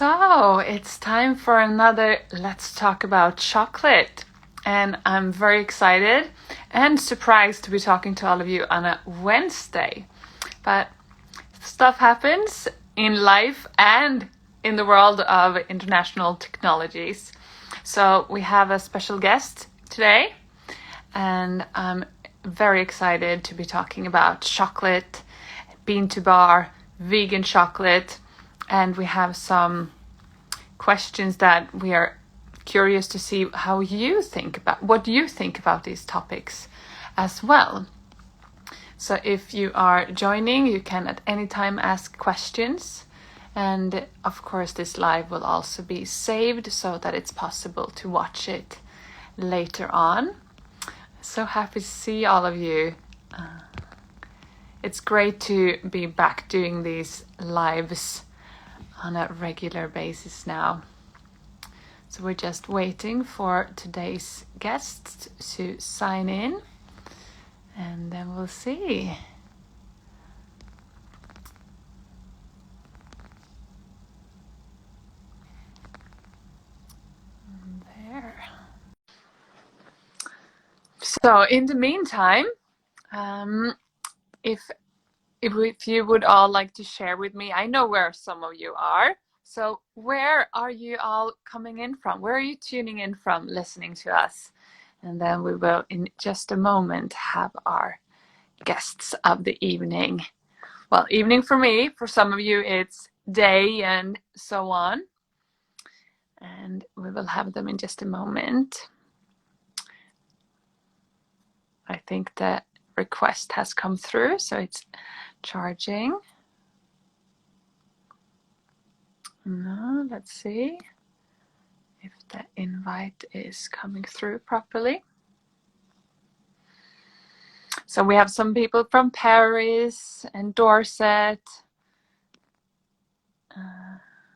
So it's time for another Let's Talk About Chocolate. And I'm very excited and surprised to be talking to all of you on a Wednesday. But stuff happens in life and in the world of international technologies. So we have a special guest today, and I'm very excited to be talking about chocolate, bean to bar, vegan chocolate, and we have some questions that we are curious to see how you think about, what you think about these topics as well. So if you are joining, you can at any time ask questions. And of course, this live will also be saved so that it's possible to watch it later on. So happy to see all of you. It's great to be back doing these lives on a regular basis now. So we're just waiting for today's guests to sign in, and then we'll see. There. So in the meantime, if you would all like to share with me, I know where some of you are. So where are you all coming in from? Where are you tuning in from, listening to us? And then we will, in just a moment, have our guests of the evening. Well, evening for me. For some of you, it's day and so on. And we will have them in just a moment. I think the request has come through, so it's charging. No, let's see if the invite is coming through properly. So we have some people from Paris and Dorset.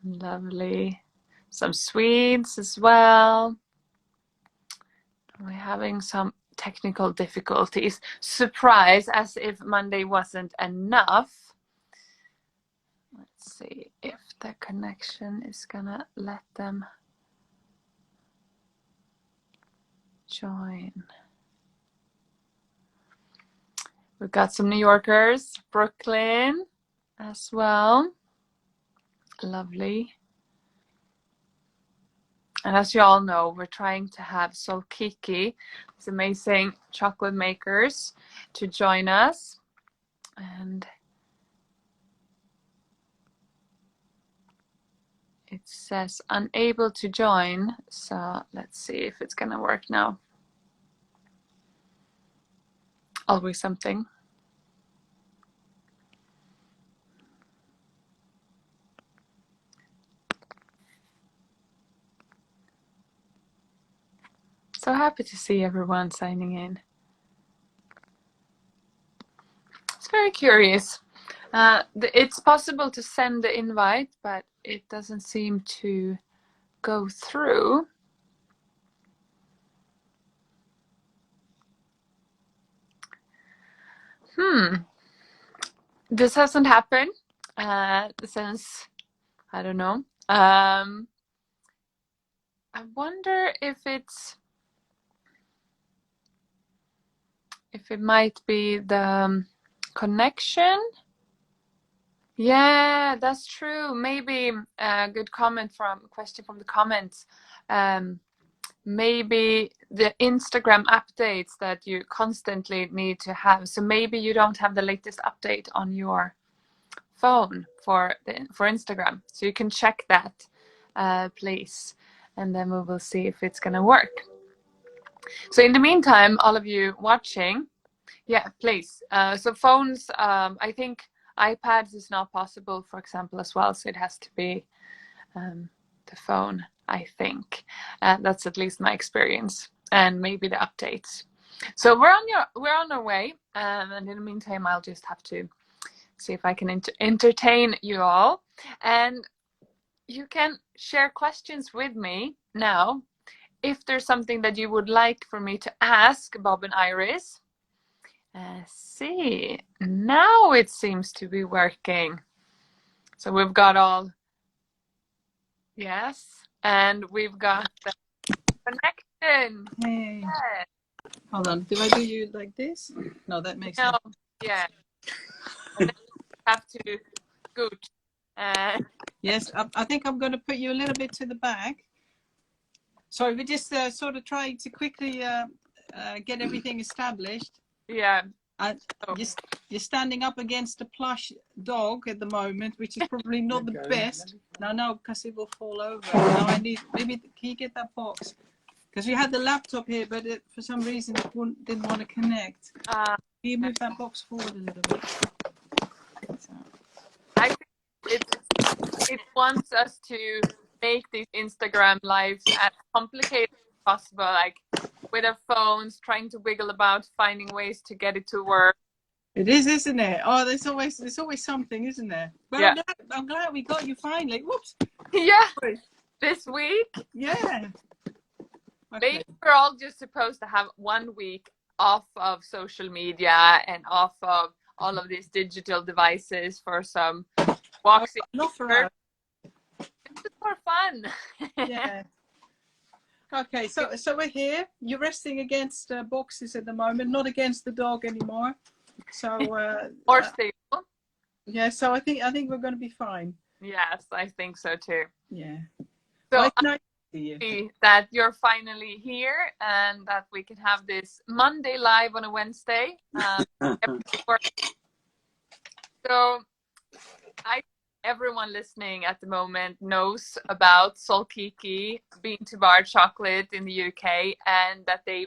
Lovely. Some Swedes as well. We're having some technical difficulties. Surprise, as if Monday wasn't enough. Let's see if the connection is gonna let them join. We've got some New Yorkers, Brooklyn as well. Lovely. And as you all know, we're trying to have Solkiki, these amazing chocolate makers, to join us. And it says unable to join. So let's see if it's gonna work now. Always something. So happy to see everyone signing in. It's very curious. It's possible to send the invite, but it doesn't seem to go through. This hasn't happened since, I don't know. I wonder if it might be the connection. Yeah, that's true. Maybe a good question from the comments. Maybe the Instagram updates that you constantly need to have. So maybe you don't have the latest update on your phone for Instagram. So you can check that, please. And then we will see if it's gonna work. So in the meantime, all of you watching, yeah, please. So phones, I think iPads is not possible, for example, as well. So it has to be the phone, I think. That's at least my experience, and maybe the updates. So we're on our way, and in the meantime, I'll just have to see if I can entertain you all, and you can share questions with me now. If there's something that you would like for me to ask Bob and Iris. See, now it seems to be working. So we've got all Yes. And we've got the connection. Hey. Yeah. Hold on. Do I do you like this? No, that makes No, no. yeah. And then you have to scoot. Yes, I think I'm going to put you a little bit to the back. Sorry, we're just sort of trying to quickly get everything established. Yeah. So, You're standing up against a plush dog at the moment, which is probably not the best. No, because it will fall over. Now I need, maybe, can you get that box? Because we had the laptop here, but for some reason it didn't want to connect. Can you move that box forward a little bit? So. I think it wants us to make these Instagram lives as complicated as possible, like with our phones, trying to wiggle about, finding ways to get it to work. It is, isn't it? Oh, there's always something, isn't there? But Yeah. I'm glad we got you finally. Whoops. Yeah. Sorry. This week. Yeah. Okay. Maybe we're all just supposed to have 1 week off of social media and off of all of these digital devices for some walks in Not for nature. us. It's just for fun. Yeah. Okay, so we're here. You're resting against boxes at the moment, not against the dog anymore. So More stable. yeah, so I think we're going to be fine. Yes, I think so too. Yeah. So Well, I'm nice to see you. happy that you're finally here and that we can have this Monday live on a Wednesday. So everyone listening at the moment knows about Solkiki bean to bar chocolate in the UK, and that they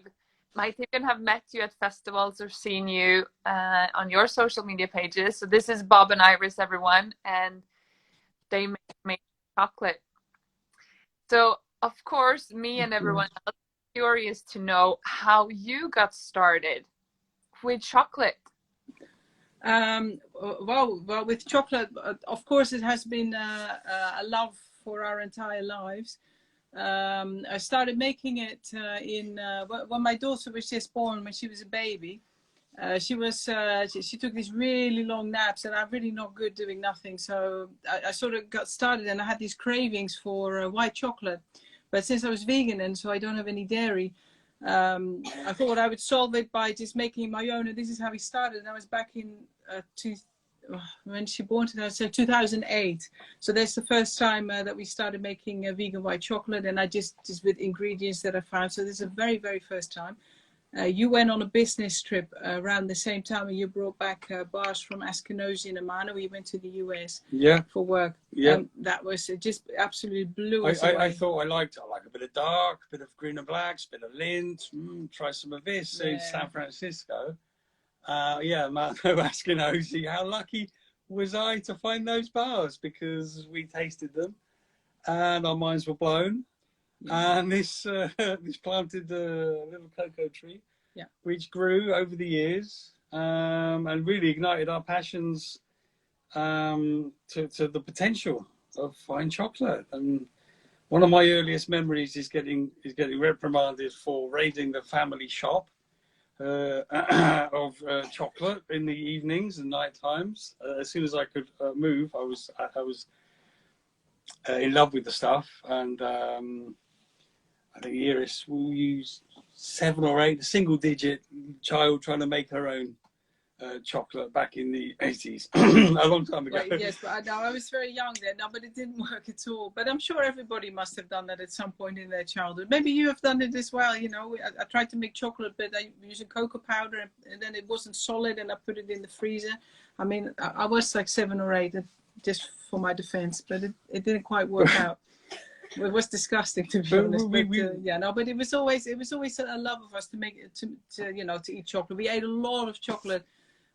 might even have met you at festivals or seen you on your social media pages. So this is Bob and Iris, everyone, and they make chocolate. So of course, me and everyone else are curious to know how you got started with chocolate. Well, with chocolate, of course, it has been a love for our entire lives. I started making it when my daughter was just born, when she was a baby. She took these really long naps, and I'm really not good doing nothing. So I sort of got started, and I had these cravings for white chocolate. But since I was vegan and so I don't have any dairy, I thought I would solve it by just making my own. And this is how we started. And I was back in when she born, so 2008. So that's the first time that we started making vegan white chocolate, and I just with ingredients that I found. So this is the very, very first time. You went on a business trip around the same time, and you brought back bars from Ashkenazi and Amana. We went to the US for work. Yeah. That was just absolutely blew us away. I thought I like a bit of dark, a bit of green and blacks, a bit of lint. Try some of this in San Francisco. Mano Ashkenazi. How lucky was I to find those bars, because we tasted them and our minds were blown. And this planted a little cocoa tree, which grew over the years and really ignited our passions to the potential of fine chocolate. And one of my earliest memories is getting reprimanded for raiding the family shop of chocolate in the evenings and night times. As soon as I could move, I was in love with the stuff. And I think Iris will use 7 or 8, a single-digit child trying to make her own chocolate back in the 80s, a long time ago. Right, yes, but I was very young then. No, but it didn't work at all. But I'm sure everybody must have done that at some point in their childhood. Maybe you have done it as well. You know, I tried to make chocolate, but I used cocoa powder, and then it wasn't solid, and I put it in the freezer. I mean, I was like 7 or 8, just for my defense, but it didn't quite work out. It was disgusting, to be honest. But it was always a love of us to make it to eat chocolate. We ate a lot of chocolate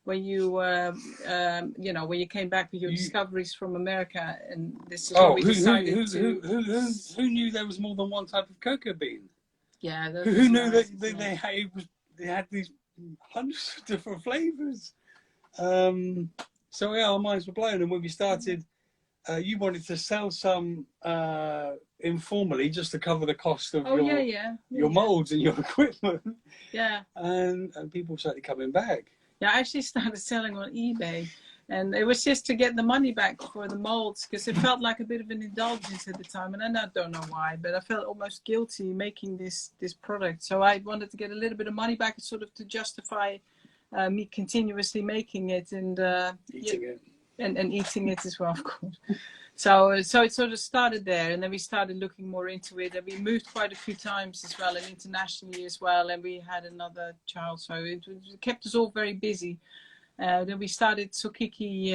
when you when you came back with your discoveries from America, and this is what we decided who knew there was more than one type of cocoa bean? Yeah, who knew that they had these hundreds of different flavors? So our minds were blown, and when we started, you wanted to sell some informally, just to cover the cost of your molds and your equipment. Yeah. And people started coming back. Yeah, I actually started selling on eBay. And it was just to get the money back for the molds, because it felt like a bit of an indulgence at the time, and I don't know why, but I felt almost guilty making this product. So I wanted to get a little bit of money back, sort of to justify me continuously making it and eating it. And eating it as well, of course. So it sort of started there, and then we started looking more into it, and we moved quite a few times as well, and internationally as well, and we had another child, so it kept us all very busy. Then we started Solkiki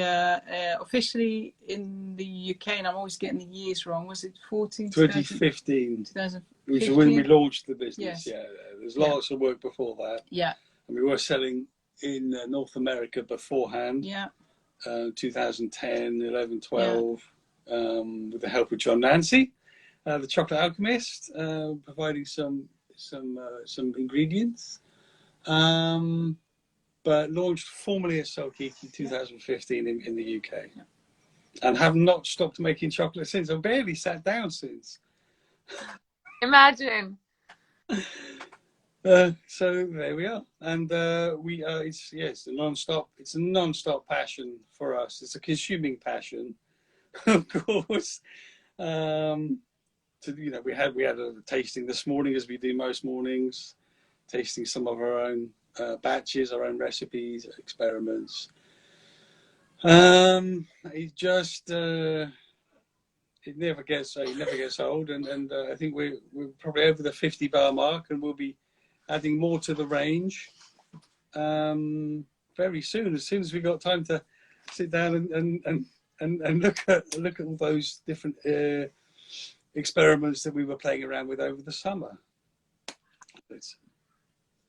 officially in the UK, and I'm always getting the years wrong. Was it 2015? 2015. Which is when we launched the business. Yes. Yeah, there's lots of work before that. Yeah. And we were selling in North America beforehand. Yeah. 2010, 11, 12, with the help of John Nancy, the chocolate alchemist, providing some ingredients. But launched formally as Solkiki 2015 in the UK, and have not stopped making chocolate since. I've barely sat down since. Imagine. So there we are, and it's a non-stop. It's a non-stop passion for us. It's a consuming passion, of course. We had a tasting this morning, as we do most mornings, tasting some of our own batches, our own recipes, experiments. It just it never gets old, and I think we're probably over the 50 bar mark, and we'll be adding more to the range very soon. As soon as we got time to sit down and look at all those different experiments that we were playing around with over the summer.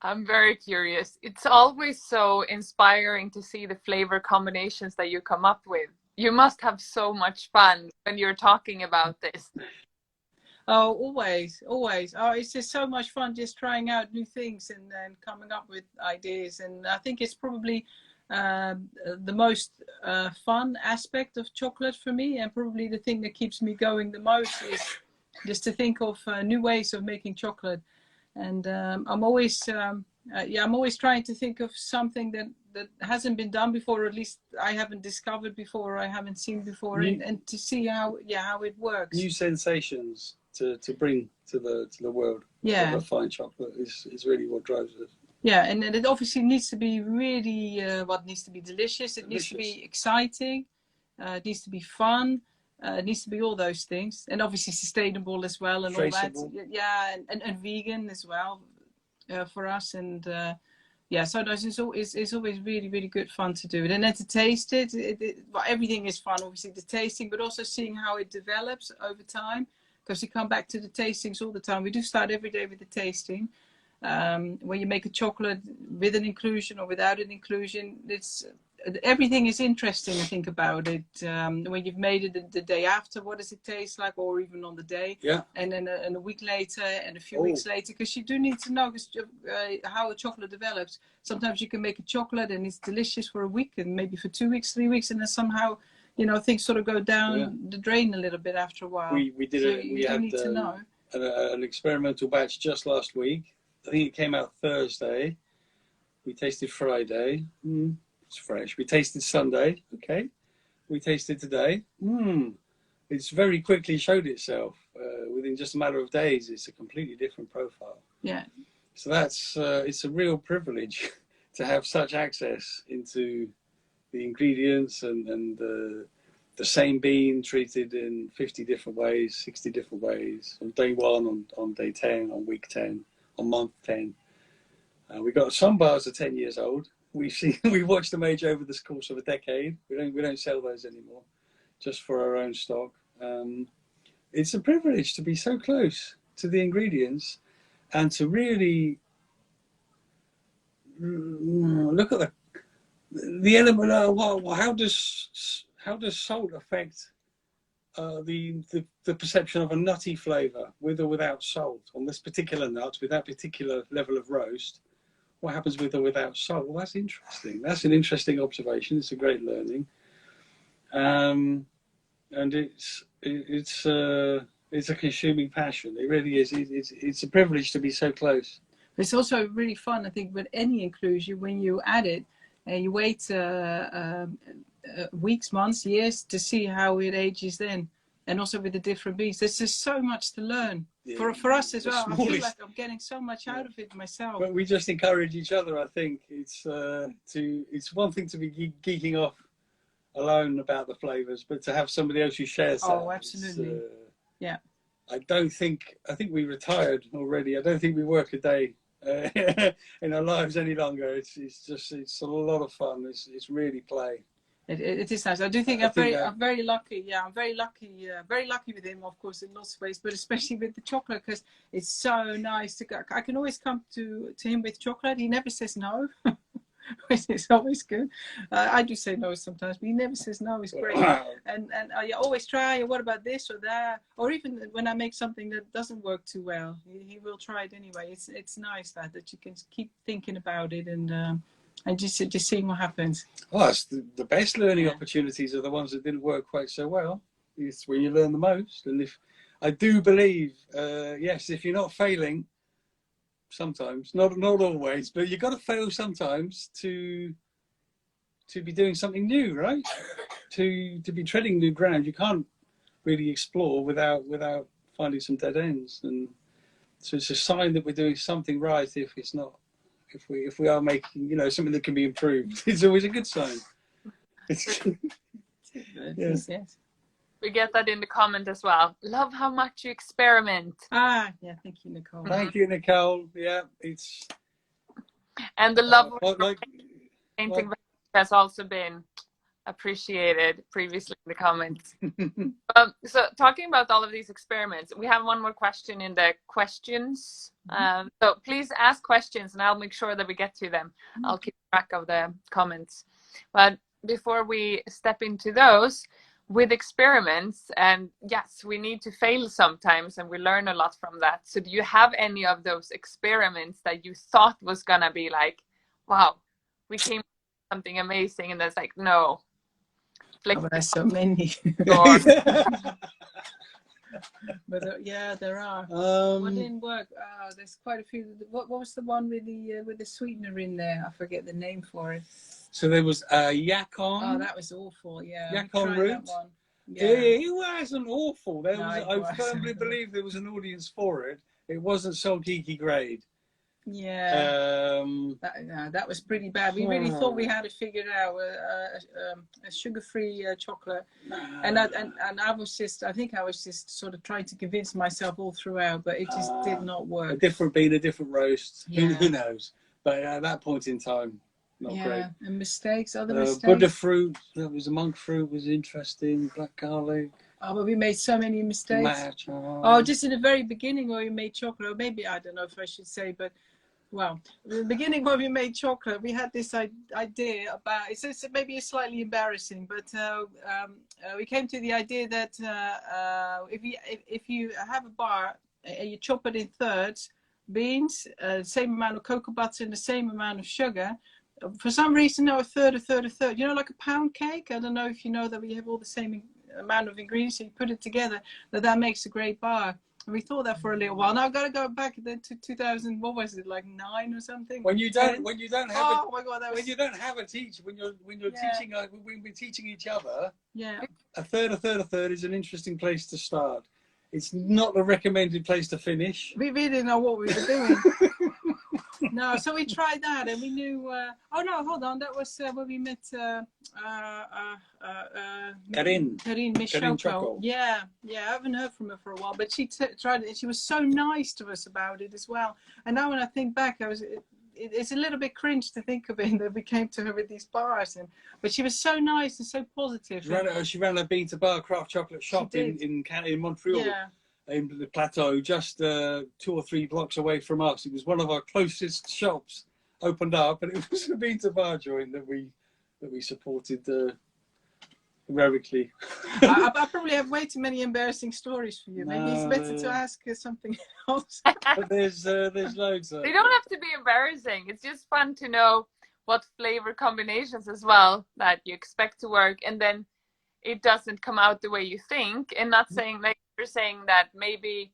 I'm very curious. It's always so inspiring to see the flavor combinations that you come up with. You must have so much fun when you're talking about this. Oh, always. Oh, it's just so much fun just trying out new things and coming up with ideas. And I think it's probably the most fun aspect of chocolate for me, and probably the thing that keeps me going the most is just to think of new ways of making chocolate. And I'm always trying to think of something that hasn't been done before, or at least I haven't discovered before, or I haven't seen before, and to see how it works. New sensations to bring to the world. Yeah, of fine chocolate is really what drives us. Yeah, and it obviously needs to be really needs to be delicious. It needs to be exciting. It needs to be fun. It needs to be all those things, and obviously sustainable as well, and traceable. All that. Yeah, and vegan as well for us, and so it's always really, really good fun to do it, and then to taste it. Well, everything is fun, obviously the tasting, but also seeing how it develops over time, because we come back to the tastings all the time. We do start every day with the tasting. When you make a chocolate with an inclusion or without an inclusion, everything is interesting. I think about it when you've made it the day after. What does it taste like, or even on the day? Yeah. And then a week later, and a few weeks later, because you do need to know how a chocolate develops. Sometimes you can make a chocolate and it's delicious for a week, and maybe for 2 weeks, 3 weeks, and then somehow things sort of go down the drain a little bit after a while. We had an experimental batch just last week. I think it came out Thursday. We tasted Friday. It's fresh. We tasted Sunday. Okay. We tasted today. It's very quickly showed itself. Within just a matter of days, it's a completely different profile. Yeah. So that's it's a real privilege to have such access into the ingredients and the same bean treated in 50 different ways, 60 different ways, on day 1, on day 10, on week 10. On month 10. We got some bars are 10 years old. We watched them age over the course of a decade. We don't sell those anymore, just for our own stock. It's a privilege to be so close to the ingredients and to really look at the element of how does salt affect the perception of a nutty flavour with or without salt on this particular nut, with that particular level of roast. What happens with or without salt? Well, that's interesting. That's an interesting observation. It's a great learning, and it's a consuming passion. It really is. It's a privilege to be so close. It's also really fun, I think, with any inclusion when you add it and you wait weeks, months, years to see how it ages then. And also with the different beans. There's just so much to learn. Yeah. For us as The well. I feel smallest- like I'm getting so much out of it myself. But we just encourage each other. I think it's one thing to be geeking off alone about the flavors, but to have somebody else who shares that. Oh, absolutely. Yeah. I think we retired already. I don't think we work a day in our lives any longer. It's a lot of fun. It's really play. It is nice. I do think I'm very lucky. Yeah, I'm very lucky. Very lucky with him, of course, in lots of ways, but especially with the chocolate, because it's so nice to go. I can always come to him with chocolate. He never says no, which is always good. I do say no sometimes, but he never says no. It's great. And I always try. What about this or that? Or even when I make something that doesn't work too well, he will try it anyway. It's nice that you can keep thinking about it and just seeing what happens. Oh, it's the best learning opportunities are the ones that didn't work quite so well. It's where you learn the most. And if I do believe, yes, if you're not failing, sometimes, not always, but you've got to fail sometimes to be doing something new, right? to be treading new ground. You can't really explore without finding some dead ends. And so it's a sign that we're doing something right if it's not. If we are making, something that can be improved, it's always a good sign. Yes. We get that in the comment as well. Love how much you experiment. Yeah, thank you, Nicole. Thank you, Nicole. Yeah, it's. And the love of painting has also been appreciated previously in the comments. So talking about all of these experiments, we have one more question in the questions. So please ask questions and I'll make sure that we get to them. I'll keep track of the comments. But before we step into those, with experiments, and yes, we need to fail sometimes and we learn a lot from that. So do you have any of those experiments that you thought was gonna be like, wow, we came up with something amazing, and that's like, no. There's so many. But yeah, there are. What didn't work? There's quite a few. What was the one with the sweetener in there? I forget the name for it. So there was yacon. Oh, that was awful. Yeah, yacon root. That one. Yeah. It wasn't awful. I firmly believe there was an audience for it. It wasn't Solkiki grade. Yeah, that was pretty bad. We really thought we had it figured out. A sugar-free chocolate, and I was just sort of trying to convince myself all throughout, but it just did not work. A different bean, a different roast. Yeah. Who knows? But at that point in time, not great. And other mistakes. Buddha fruit, that was a monk fruit, was interesting. Black garlic. Oh, but we made so many mistakes. Just in the very beginning where we made chocolate, or maybe, I don't know if I should say, but well, in the beginning when we made chocolate, we had this idea about, it's maybe it's slightly embarrassing, but we came to the idea that if you have a bar and you chop it in thirds, beans, same amount of cocoa butter and the same amount of sugar, for some reason, a third, like a pound cake. I don't know if you know that we have all the same amount of ingredients, so you put it together, that makes a great bar. And we thought that for a little while. Now I've got to go back then to 2000. What was it, like 9 or something? When you don't have you don't have a teacher, when you're teaching, when we're teaching each other. Yeah. A third is an interesting place to start. It's not a recommended place to finish. We really didn't know what we were doing. No, so we tried that, and we knew. Hold on. That was when we met Karin Choco. Yeah. I haven't heard from her for a while, but she tried it, and she was so nice to us about it as well. And now when I think back, it's a little bit cringe to think of it that we came to her with these bars, but she was so nice and so positive. She ran a bean to bar craft chocolate shop in Montreal. Yeah. In the plateau, just 2 or 3 blocks away from us. It was one of our closest shops opened up, and it was a bean to bar joint that we supported heroically. I probably have way too many embarrassing stories for you. Maybe it's better to ask something else. But there's loads. They don't have to be embarrassing. It's just fun to know what flavor combinations as well that you expect to work, and then it doesn't come out the way you think. And not saying, like you're saying, that maybe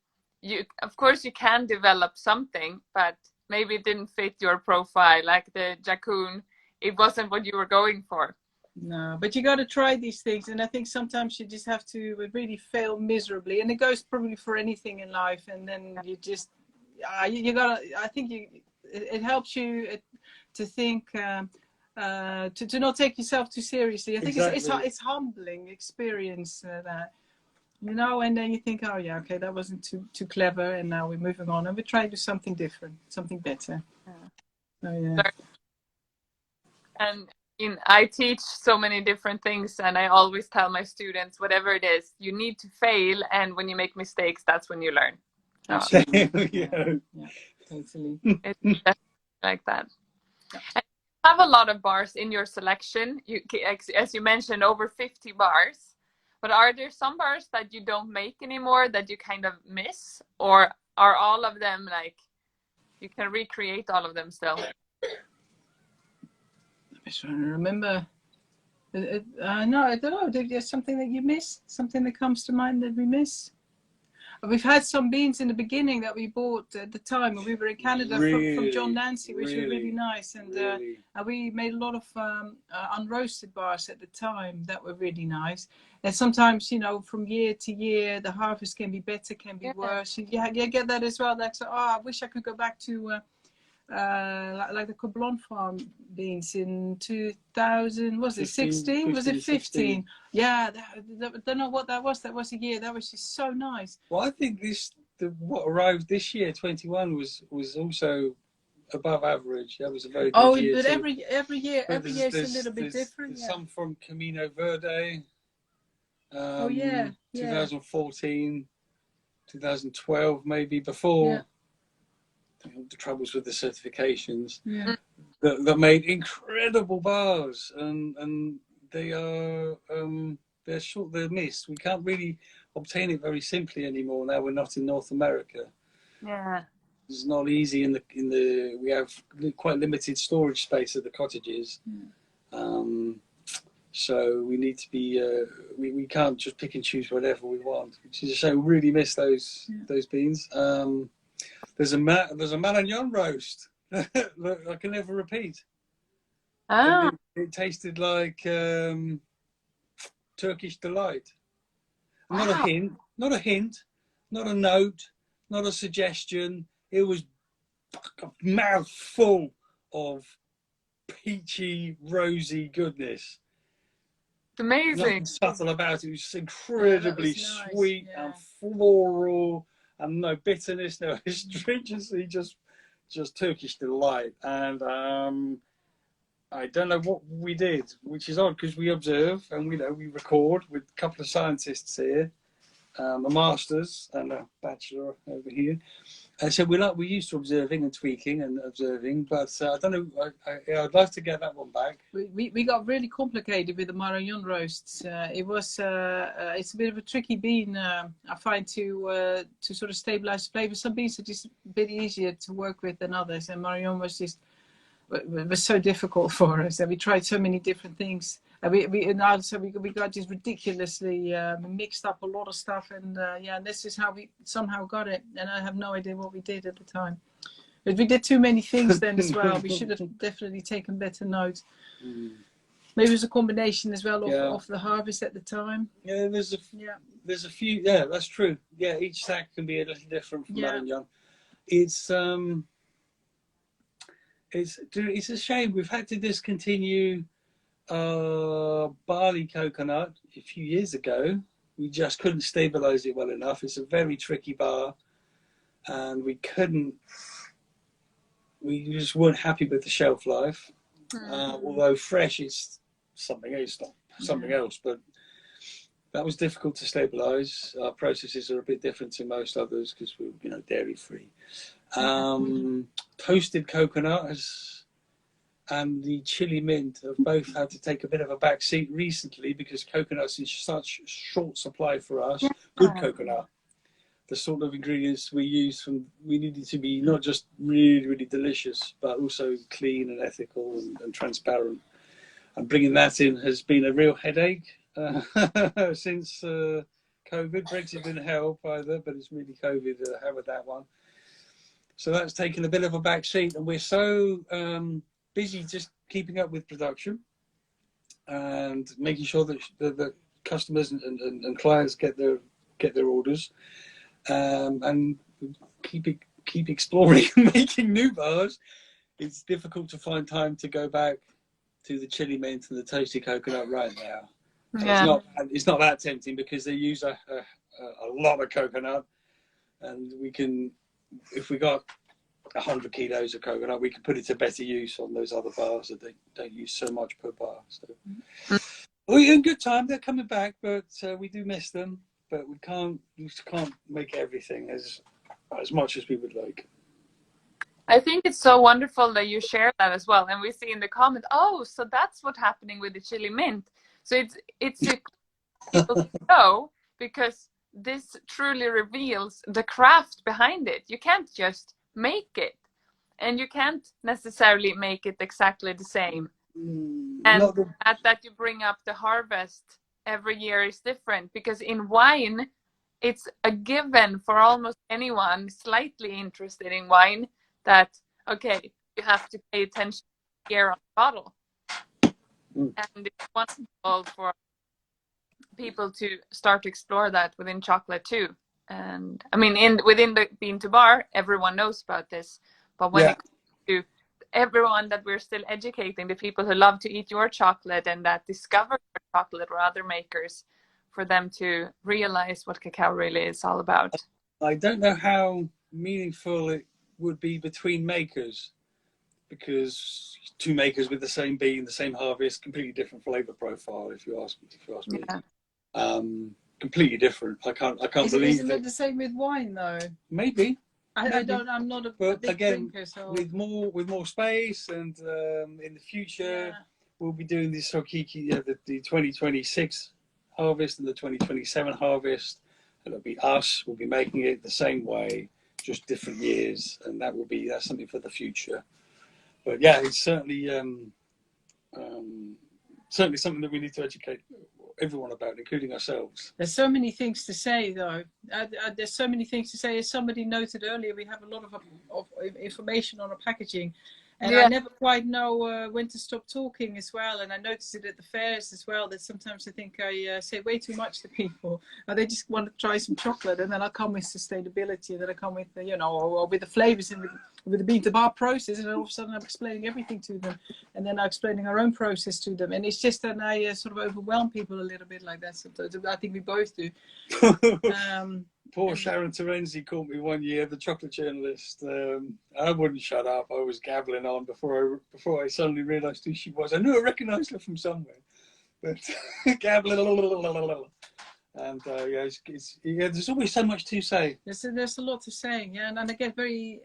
of course you can develop something, but maybe it didn't fit your profile, like the Jaccoon. It wasn't what you were going for. No, but you got to try these things, and I think sometimes you just have to really fail miserably, and it goes probably for anything in life. And then you just, you gotta. I think it helps you to think, to not take yourself too seriously. I think Exactly. it's humbling experience that. You know, and then you think, oh yeah, okay, that wasn't too clever, and now we're moving on, and we're trying to do something different, something better. So yeah. And I teach so many different things, and I always tell my students, whatever it is, you need to fail, and when you make mistakes, that's when you learn. Absolutely. There we go. Yeah, totally. It's definitely like that. Yeah. And you have a lot of bars in your selection. You, as you mentioned, over 50 bars. But are there some bars that you don't make anymore that you kind of miss, or are all of them like you can recreate all of them still? I'm trying to remember. No, I don't know. There's something that you miss? Something that comes to mind that we miss? We've had some beans in the beginning that we bought at the time when we were in Canada from John Nancy, which were really nice. And we made a lot of unroasted bars at the time that were really nice. And sometimes, you know, from year to year, the harvest can be better, can be worse. You get that as well. That's, I wish I could go back to... like the Coblon farm beans in 2000, was it 16? Was it 15? Yeah, I don't know what that was. That was a year. That was just so nice. Well, I think what arrived this year, 21, was also above average. That was a very good year. But every year is a little bit different. There's some from Camino Verde. 2014, 2012, maybe before. Yeah. The troubles with the certifications. Yeah. That made incredible bars, and they're short. They're missed. We can't really obtain it very simply anymore. Now we're not in North America. Yeah. It's not easy we have quite limited storage space at the cottages. So we need to be we can't just pick and choose whatever we want, which is a shame. We really miss those beans. There's a Marignon roast that I can never repeat. Oh. It tasted like Turkish delight. Wow. Not a hint, not a note, not a suggestion. It was a mouthful of peachy, rosy goodness. Amazing. Nothing subtle about it. It was incredibly sweet and floral, and no bitterness, no astringency, just Turkish delight. And I don't know what we did, which is odd because we observe and we record with a couple of scientists here, a master's and a bachelor over here. So we're used to observing and tweaking and observing, but I don't know. I'd love to get that one back. We got really complicated with the Marignon roasts. It's a bit of a tricky bean, I find, to sort of stabilize the flavor. Some beans are just a bit easier to work with than others, and Marignon was so difficult for us. And we tried so many different things. And we got just ridiculously mixed up a lot of stuff, and this is how we somehow got it. And I have no idea what we did at the time. But we did too many things then as well. We should have definitely taken better note. Maybe it was a combination as well of the harvest at the time. Yeah, there's a few. Yeah, that's true. Yeah, each sack can be a little different from Marignon. It's a shame we've had to discontinue barley coconut a few years ago. We just couldn't stabilize it well enough. It's a very tricky bar, and we just weren't happy with the shelf life. Although fresh is something else, but that was difficult to stabilize. Our processes are a bit different to most others because we're dairy free. Toasted coconut and the chili mint have both had to take a bit of a back seat recently because coconut's in such short supply for us. Good coconut, the sort of ingredients we use we needed to be not just really, really delicious, but also clean and ethical and transparent. And bringing that in has been a real headache since COVID. Brexit didn't help either, but it's really COVID. How with that one? So that's taken a bit of a back seat, and we're so busy just keeping up with production and making sure that the customers and clients get their orders, and keep exploring and making new bars. It's difficult to find time to go back to the chili mint and the toasted coconut right now. Yeah. It's not that tempting because they use a lot of coconut, and we can, if we got 100 kilos of coconut, we can put it to better use on those other bars that they don't use so much per bar. So we're in good time. They're coming back, but we do miss them. But we just can't make everything as much as we would like. I think it's so wonderful that you share that as well. And we see in the comment, oh, so that's what's happening with the chili mint. So it's a people to know, because this truly reveals the craft behind it. You can't just make it, and you can't necessarily make it exactly the same. And that you bring up the harvest every year is different, because in wine, it's a given for almost anyone slightly interested in wine that, okay, you have to pay attention here on the bottle. And it's wonderful for people to start to explore that within chocolate too. And I mean, within the Bean to Bar, everyone knows about this, but when it comes to everyone that we're still educating, the people who love to eat your chocolate and that discover your chocolate or other makers, for them to realize what cacao really is all about. I don't know how meaningful it would be between makers, because two makers with the same bean, the same harvest, completely different flavor profile. If you ask me, completely different. I can't believe. Isn't it the same with wine though? Maybe. I don't. I'm not a big drinker, so with more space, and in the future we'll be doing this Solkiki, the 2026 harvest and the 2027 harvest. It'll be us. We'll be making it the same way, just different years, and that's something for the future. But yeah, it's certainly something that we need to educate everyone about, including ourselves. There's so many things to say, though. There's so many things to say. As somebody noted earlier, we have a lot of information on our packaging. And I never quite know when to stop talking as well. And I notice it at the fairs as well, that sometimes I think I say way too much to people. Or they just want to try some chocolate. And then I'll come with sustainability. And then I come with, or with the flavors and with the bean to bar process. And all of a sudden I'm explaining everything to them. And then I'm explaining our own process to them. And it's just that I sort of overwhelm people a little bit like that sometimes. I think we both do. Poor Sharon Terenzi caught me one year, the chocolate journalist. I wouldn't shut up. I was gabbling on before I suddenly realised who she was. I knew I recognised her from somewhere, but gabbling. And there's always so much to say. There's a lot to say, and I get very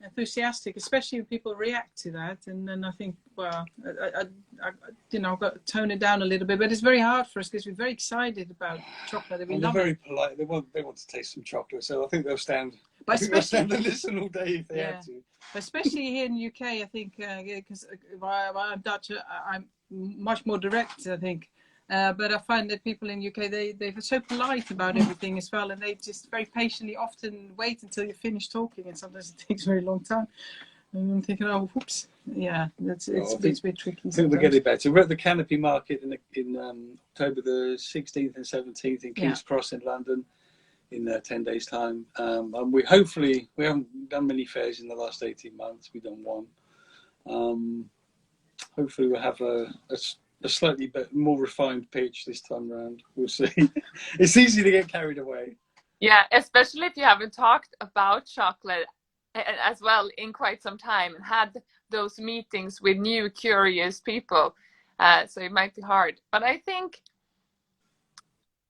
enthusiastic, especially when people react to that. And then I think, well, I've got to tone it down a little bit. But it's very hard for us because we're very excited about chocolate. They're very polite. They want to taste some chocolate, so I think they'll stand. They'll stand and listen all day if they have to. Especially here in the UK, I think, because I'm Dutch, I'm much more direct, I think. But I find that people in the UK, they're so polite about everything as well, and they just very patiently often wait until you finish talking, and sometimes it takes a very long time. And I'm thinking, oh, whoops, it's a bit tricky. I think we'll get it better. We're at the Canopy Market in October the 16th and 17th in King's Cross in London in 10 days' time. And we haven't done many fairs in the last 18 months. We've done one. Hopefully we'll have a slightly more refined pitch this time around. We'll see. It's easy to get carried away. Yeah, especially if you haven't talked about chocolate as well in quite some time and had those meetings with new curious people. So it might be hard. But I think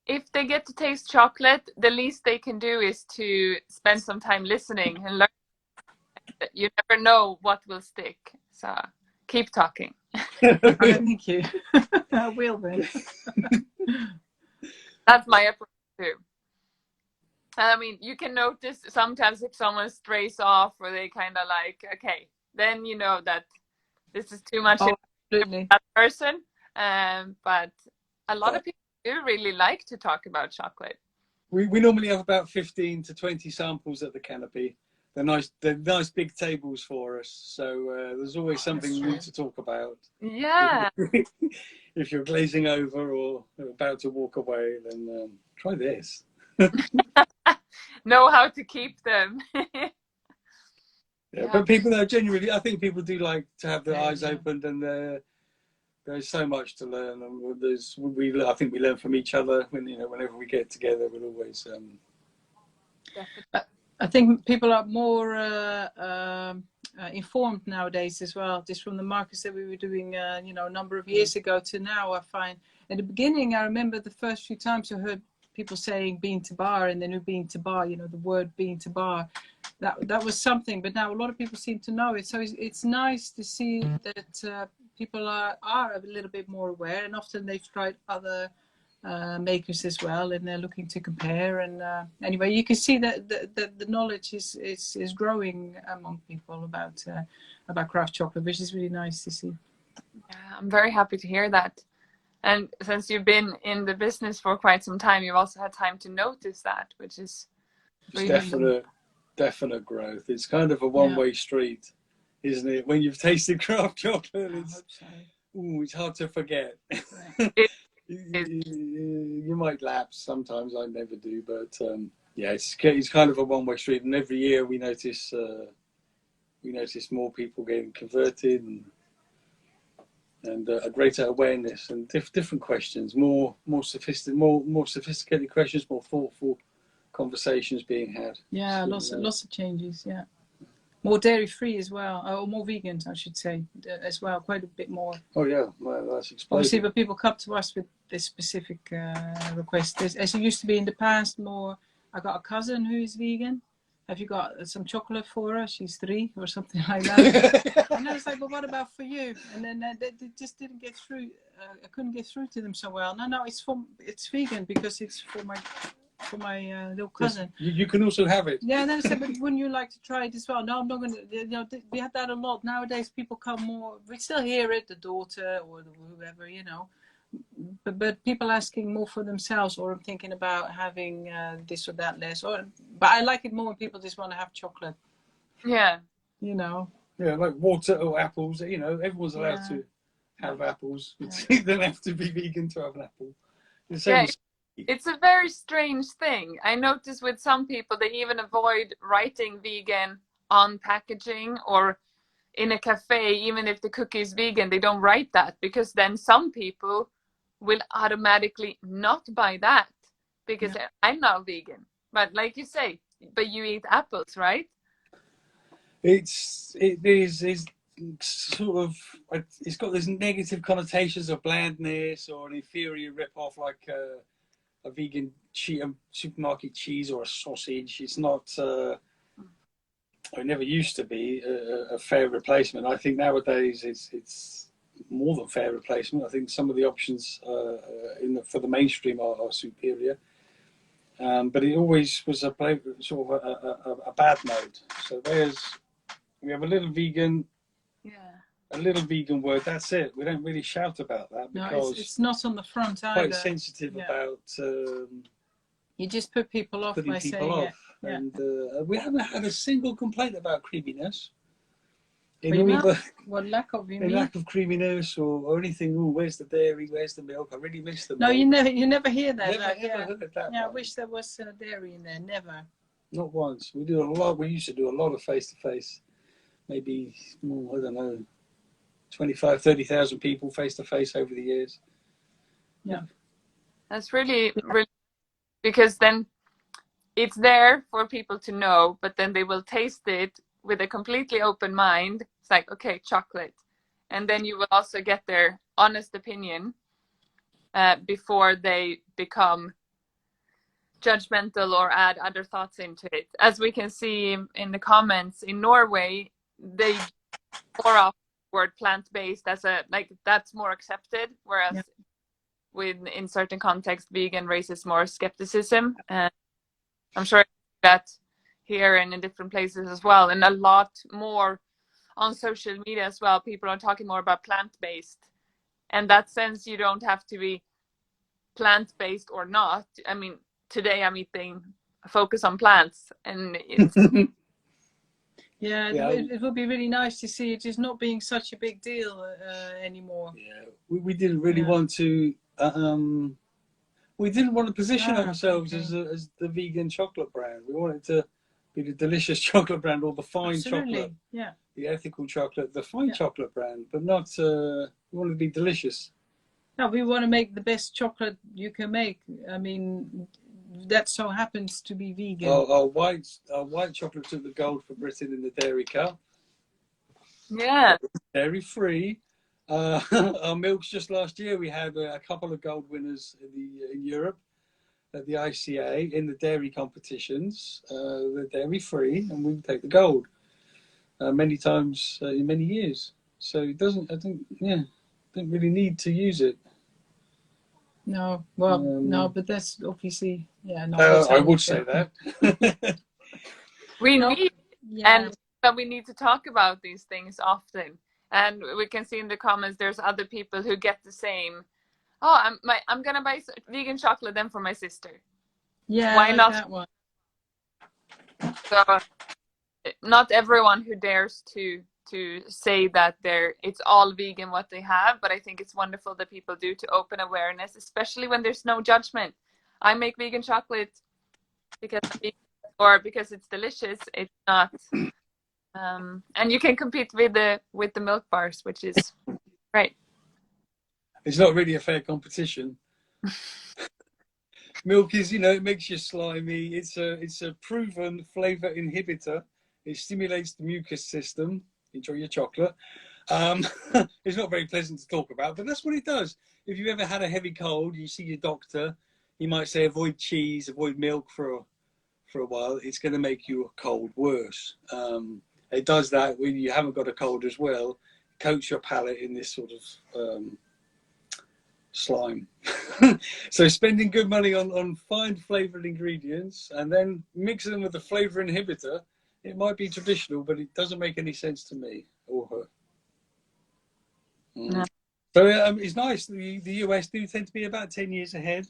if they get to taste chocolate, the least they can do is to spend some time listening and learn. You never know what will stick. So keep talking. Thank you. I will then. That's my approach too. I mean, you can notice sometimes if someone strays off or they kind of like, okay, then you know that this is too much for that person. But a lot of people do really like to talk about chocolate. We normally have about 15 to 20 samples at the Canopy. they're nice big tables for us. So there's always something new to talk about. Yeah. If you're glazing over or about to walk away, then try this. Know how to keep them. Yeah, but people are genuinely, I think people do like to have their eyes opened, and there's so much to learn, and I think we learn from each other whenever we get together. We'll always. I think people are more informed nowadays as well, just from the markets that we were doing, a number of years ago to now. I find at the beginning, I remember the first few times I heard people saying bean to bar and then bean to bar, the word bean to bar. That was something, but now a lot of people seem to know it. So it's nice to see that people are a little bit more aware, and often they've tried other makers as well, and they're looking to compare. And anyway, you can see that the knowledge is growing among people about craft chocolate, which is really nice to see. Yeah, I'm very happy to hear that. And since you've been in the business for quite some time, you've also had time to notice that, which is really definite growth. It's kind of a one-way street, isn't it? When you've tasted craft chocolate, it's hard to forget. You might lapse sometimes. I never do, but it's kind of a one-way street. And every year we notice more people getting converted, and a greater awareness and different questions, more sophisticated questions, more thoughtful conversations being had. Yeah, lots of changes. Yeah, more dairy free as well, or more vegan, I should say, as well. Quite a bit more. Oh yeah, well, that's exploding. Obviously, but people come to us with this specific request. As it used to be in the past, more. I got a cousin who is vegan. Have you got some chocolate for her? She's 3 or something like that. And I was like, well, what about for you? And then they just didn't get through. I couldn't get through to them so well. No, it's vegan because it's for my little cousin. You can also have it. Yeah, and then I said, but wouldn't you like to try it as well? No, I'm not going to. We have that a lot. Nowadays, people come more, we still hear it, the daughter or whoever, But people asking more for themselves, or thinking about having this or that less. But I like it more when people just want to have chocolate. Yeah. Yeah, like water or apples. Everyone's allowed to have apples. You don't have to be vegan to have an apple. It's a very strange thing. I notice with some people, they even avoid writing vegan on packaging, or in a cafe, even if the cookie is vegan, they don't write that, because then some people will automatically not buy that because I'm now vegan. But like you say, but you eat apples, right? It is sort of, it's got these negative connotations of blandness or an inferior rip-off, like a vegan supermarket cheese or a sausage. It's not, it never used to be a fair replacement. I think nowadays it's more than fair replacement. I think some of the options for the mainstream are superior. But it always was a bad note. So we have a little vegan word. That's it. We don't really shout about that because it's not on the front either. Quite sensitive about. You just put people off by saying it. Yeah. And we haven't had a single complaint about creaminess. What lack of, you mean? Lack of creaminess or anything. Oh, where's the dairy? Where's the milk? I really miss the milk. No, you never hear that. Never heard that. Yeah, I wish there was dairy in there. Never. Not once. We do a lot. We used to do a lot of face-to-face. Maybe, I don't know, 25, 30,000 people face-to-face over the years. Yeah. That's really, really, because then it's there for people to know, but then they will taste it with a completely open mind. It's like, okay, chocolate. And then you will also get their honest opinion before they become judgmental or add other thoughts into it. As we can see in the comments, in Norway, they more of the word plant-based as that's more accepted, whereas in certain contexts, vegan raises more skepticism. And I'm sure that here and in different places as well, and a lot more on social media as well. People are talking more about plant-based. In that sense, you don't have to be plant-based or not. I mean, today I'm eating a focus on plants, and it's Yeah, Yeah, it would be really nice to see it just not being such a big deal anymore. yeah. We didn't really Yeah. want to. We didn't want to position Ah, ourselves okay. as the vegan chocolate brand. We wanted to be the delicious chocolate brand, or the fine Absolutely. chocolate, Yeah. the ethical chocolate, the fine Yeah. chocolate brand, but not. We wanted to be delicious. No, we want to make the best chocolate you can make. I mean, that so happens to be vegan. Our white chocolate took the gold for Britain in the Dairy Cup. Yeah. Dairy free. Our milks just last year, we had a couple of gold winners in Europe at the ICA in the dairy competitions. They're dairy free, and we take the gold many times in many years. So it doesn't. I think, yeah, don't really need to use it. No, well, no, but that's obviously, yeah. No, I would say that. We No, need, yeah. but we need to talk about these things often. And we can see in the comments there's other people who get the same. Oh, I'm gonna buy vegan chocolate then for my sister. Yeah, Why like not? that one. So not everyone who dares to say that it's all vegan what they have, but I think it's wonderful that people do to open awareness, especially when there's no judgment. I make vegan chocolate because I'm vegan or because it's delicious. It's not. And you can compete with the milk bars, which is great. It's not really a fair competition. Milk is, it makes you slimy. It's a proven flavor inhibitor. It stimulates the mucus system. Enjoy your chocolate. It's not very pleasant to talk about, but that's what it does. If you've ever had a heavy cold, you see your doctor, he might say avoid cheese, avoid milk for a while. It's going to make your cold worse. It does that when you haven't got a cold as well. Coats your palate in this sort of slime. So spending good money on fine flavored ingredients and then mixing them with a flavor inhibitor, it might be traditional, but it doesn't make any sense to me or her. No. So it's nice. The US do tend to be about 10 years ahead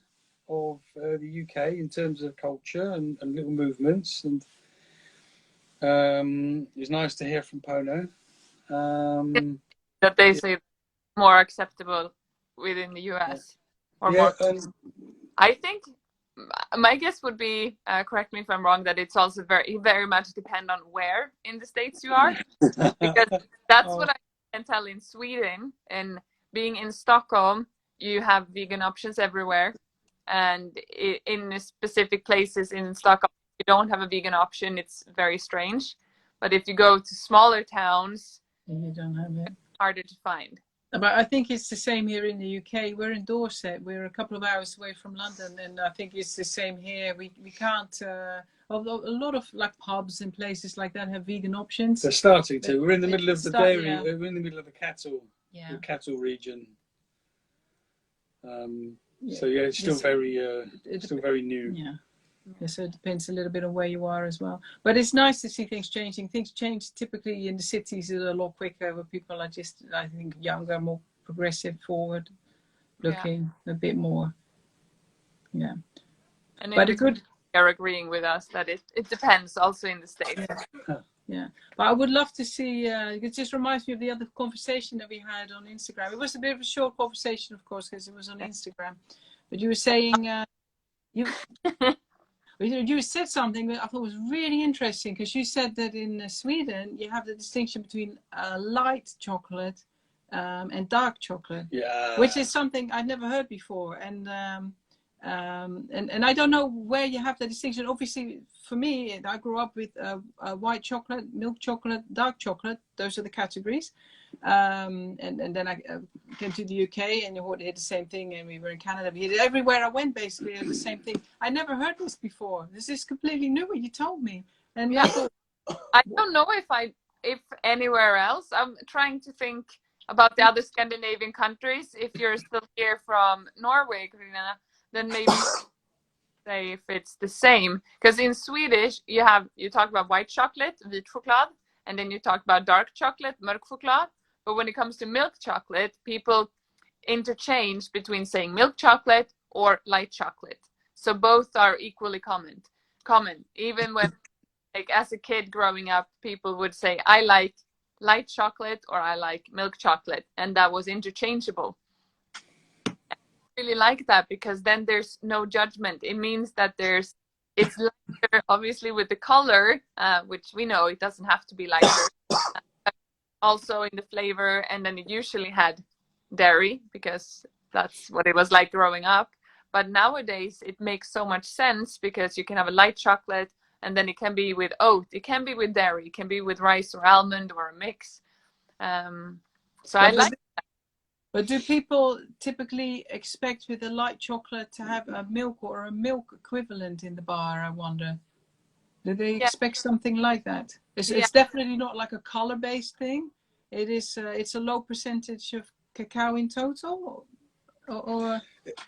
of the UK in terms of culture and little movements, and it's nice to hear from Pono. That they say more acceptable within the US or more. I think my guess would be, correct me if I'm wrong, that it's also very, very much depend on where in the States you are, because that's what I can tell in Sweden. And being in Stockholm, you have vegan options everywhere, and in specific places in Stockholm, if you don't have a vegan option, it's very strange. But if you go to smaller towns, you don't have it. Harder to find. But I think it's the same here in the UK. We're in Dorset. We're a couple of hours away from London, and I think it's the same here. We can't. Although a lot of like pubs and places like that have vegan options. They're starting to. We're in the middle of the dairy. Yeah. We're in the middle of the cattle. Yeah. The cattle region. So yeah, it's still very new. Yeah. Yeah, so it depends a little bit on where you are as well. But it's nice to see things changing. Things change typically in the cities a lot quicker, where people are just, I think, younger, more progressive, forward looking, a bit more. Yeah. And but they're agreeing with us that it depends also in the States. Yeah. But I would love to see, it just reminds me of the other conversation that we had on Instagram. It was a bit of a short conversation, of course, because it was on Instagram. But you were saying, you said something that I thought was really interesting, because you said that in Sweden you have the distinction between light chocolate and dark chocolate, which is something I'd never heard before, and I don't know where you have the distinction. Obviously, for me, I grew up with white chocolate, milk chocolate, dark chocolate. Those are the categories. And then I came to the UK, and you did the same thing, and we were in Canada. We did everywhere I went, basically the same thing. I never heard this before. This is completely new what you told me. And I don't know if anywhere else. I'm trying to think about the other Scandinavian countries. If you're still here from Norway, Karina, then maybe say if it's the same. Because in Swedish, you talk about white chocolate, vit choklad, and then you talk about dark chocolate, mörk choklad. But when it comes to milk chocolate, people interchange between saying milk chocolate or light chocolate. So both are equally common. Even when like as a kid growing up, people would say, I like light chocolate or I like milk chocolate, and that was interchangeable. I really like that because then there's no judgment. It means that it's lighter, obviously with the color, which we know it doesn't have to be lighter. Also in the flavor, and then it usually had dairy because that's what it was like growing up. But nowadays it makes so much sense because you can have a light chocolate and then it can be with oat, it can be with dairy, it can be with rice or almond or a mix. So I like. But do people typically expect with a light chocolate to have a milk or a milk equivalent in the bar, I wonder? Do they expect something like that? It's definitely not like a color-based thing. It is. It's a low percentage of cacao in total, or.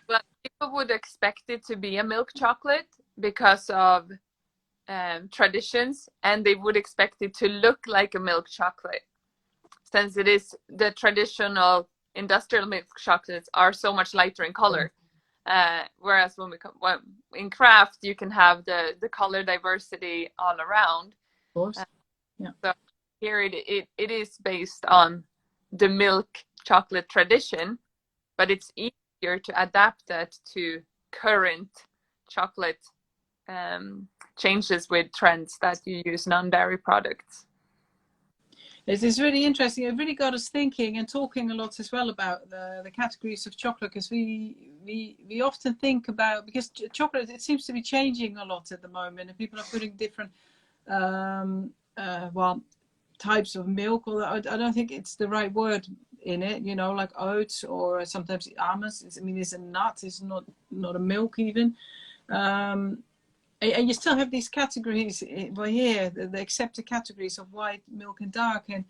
Well, people would expect it to be a milk chocolate because of traditions, and they would expect it to look like a milk chocolate, since it is the traditional industrial milk chocolates are so much lighter in color. Whereas when in craft, you can have the color diversity all around. Of course. Yeah. So here it is based on the milk chocolate tradition, but it's easier to adapt that to current chocolate changes with trends that you use non-dairy products. It is really interesting. It really got us thinking and talking a lot as well about the categories of chocolate, because we often think about, because chocolate, it seems to be changing a lot at the moment, and people are putting different types of milk, although I don't think it's the right word in it, you know, like oats or sometimes almonds. It's a nut, it's not a milk even. And you still have these categories here, the accepted categories of white, milk, and dark, and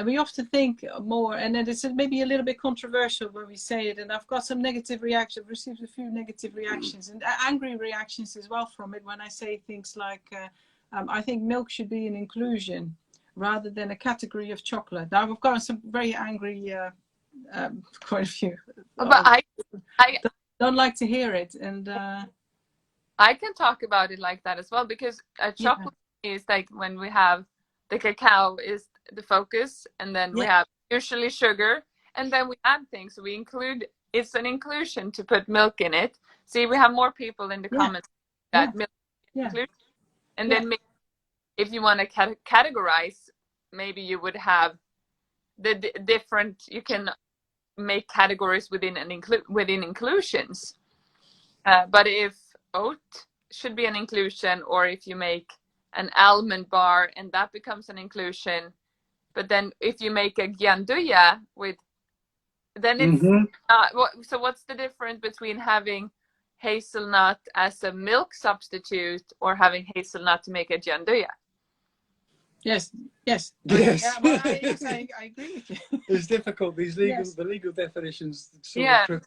we often think more, and then it's maybe a little bit controversial when we say it. And I've got some negative reactions, received a few negative reactions and angry reactions as well from it when I say things like, I think milk should be an inclusion rather than a category of chocolate. Now I've got some very angry, quite a few. But I don't like to hear it, and. I can talk about it like that as well, because chocolate is like when we have the cacao is the focus, and then we have usually sugar, and then we add things. So we include, it's an inclusion to put milk in it. See, we have more people in the comments that milk is included. And then maybe if you want to categorize, maybe you would have the different, you can make categories within within inclusions. But if oat should be an inclusion, or if you make an almond bar and that becomes an inclusion, but then if you make a gianduja with, then it's not. So what's the difference between having hazelnut as a milk substitute or having hazelnut to make a gianduja? Yes. Yeah, well, I agree with you. It's difficult. These the legal definitions sort of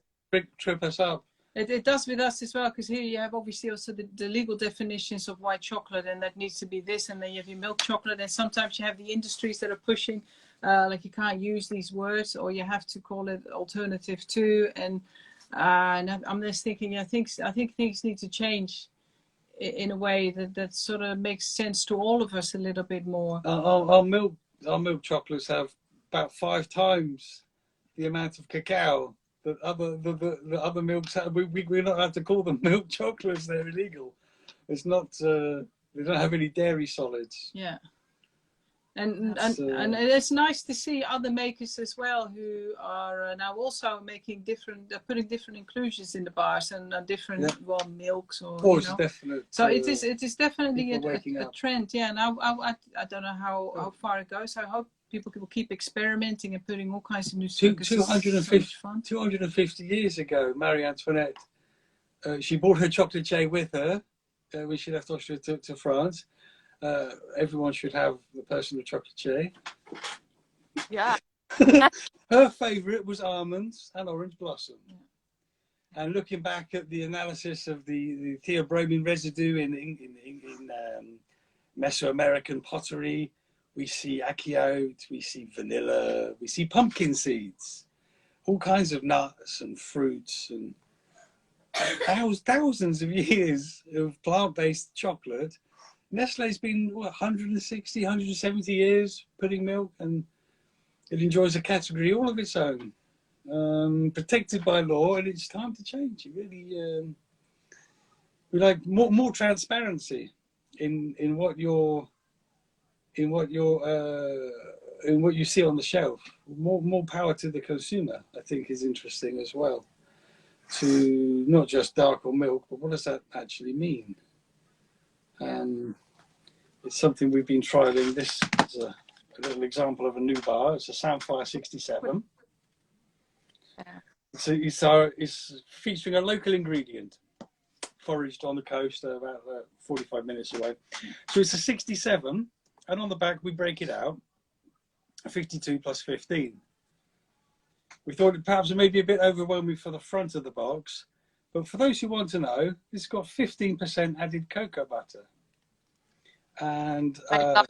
trip us up. It does with us as well, because here you have obviously also the legal definitions of white chocolate, and that needs to be this, and then you have your milk chocolate, and sometimes you have the industries that are pushing, like you can't use these words, or you have to call it alternative to, and I'm just thinking, I think things need to change in a way that sort of makes sense to all of us a little bit more. Our milk chocolates have about 5 times the amount of cacao. The other milks, we're not allowed to call them milk chocolates. They're illegal. It's not. They don't have any dairy solids. Yeah, and it's nice to see other makers as well who are now also making putting different inclusions in the bars and different milks or. Oh, it's definite. So it is definitely a trend. Yeah, and I don't know how far it goes. I hope people will keep experimenting and putting all kinds of new stuff. 250 years ago, Marie Antoinette, she brought her chocolatier with her when she left Austria to France. Everyone should have the personal chocolatier. Yeah. Her favourite was almonds and orange blossom. Yeah. And looking back at the analysis of the theobromine residue in Mesoamerican pottery, we see ackee, we see vanilla, we see pumpkin seeds, all kinds of nuts and fruits, and thousands of years of plant-based chocolate Nestle's been what, 160, 170 years putting milk, and it enjoys a category all of its own, protected by law, and it's time to change. It really, we like more transparency in what you see on the shelf. More power to the consumer, I think, is interesting as well. To not just darker milk, but what does that actually mean? It's something we've been trialing. This is a little example of a new bar. It's a Sapphire 67. So it's featuring a local ingredient, foraged on the coast, about 45 minutes away. So it's a 67, and on the back we break it out, 52 plus 15. We thought it perhaps maybe a bit overwhelming for the front of the box, but for those who want to know, it's got 15% added cocoa butter. And I love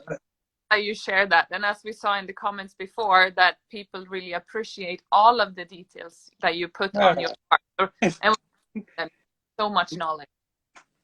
how you share that. And as we saw in the comments before, that people really appreciate all of the details that you put on your bar. And so much knowledge.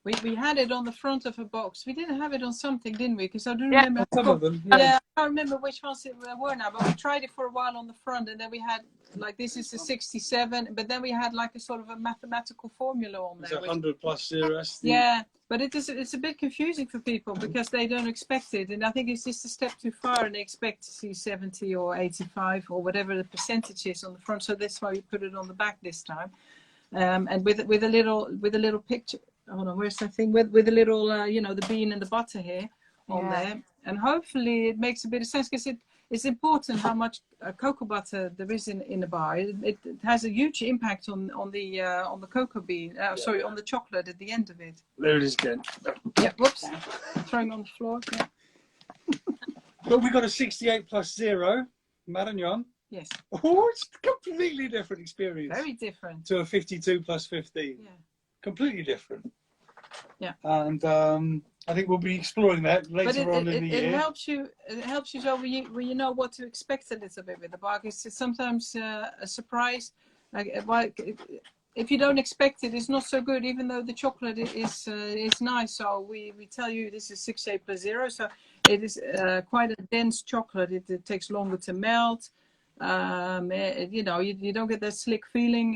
We had it on the front of a box. We didn't have it on something, didn't we? Because I don't remember. Some of them. Yeah, I can't remember which ones it were now. But we tried it for a while on the front, and then we had like this is a 67, but then we had like a sort of a mathematical formula on there. It's 100 plus zeros. Yeah, but it's a bit confusing for people because they don't expect it, and I think it's just a step too far, and they expect to see 70 or 85 or whatever the percentage is on the front. So that's why we put it on the back this time, and with a little picture. Hold on, where's that thing with a little you know, the bean and the butter here on there, and hopefully it makes a bit of sense because it's important how much cocoa butter there is in the bar. It has a huge impact on the cocoa bean. Sorry, on the chocolate at the end of it. There it is again. Yeah, whoops, throwing on the floor. Yeah. But we got a 68 plus 0 Marignon. Yes. Oh, it's a completely different experience. Very different. To a 52 plus 15. Yeah. Completely different. Yeah. And I think we'll be exploring that later on in the year. It helps you so when you know what to expect a little bit with the bar. It's sometimes a surprise. Like if you don't expect it, it's not so good. Even though the chocolate is nice, so we tell you this is 68 plus 0. So it is quite a dense chocolate. It takes longer to melt. You know, you don't get that slick feeling.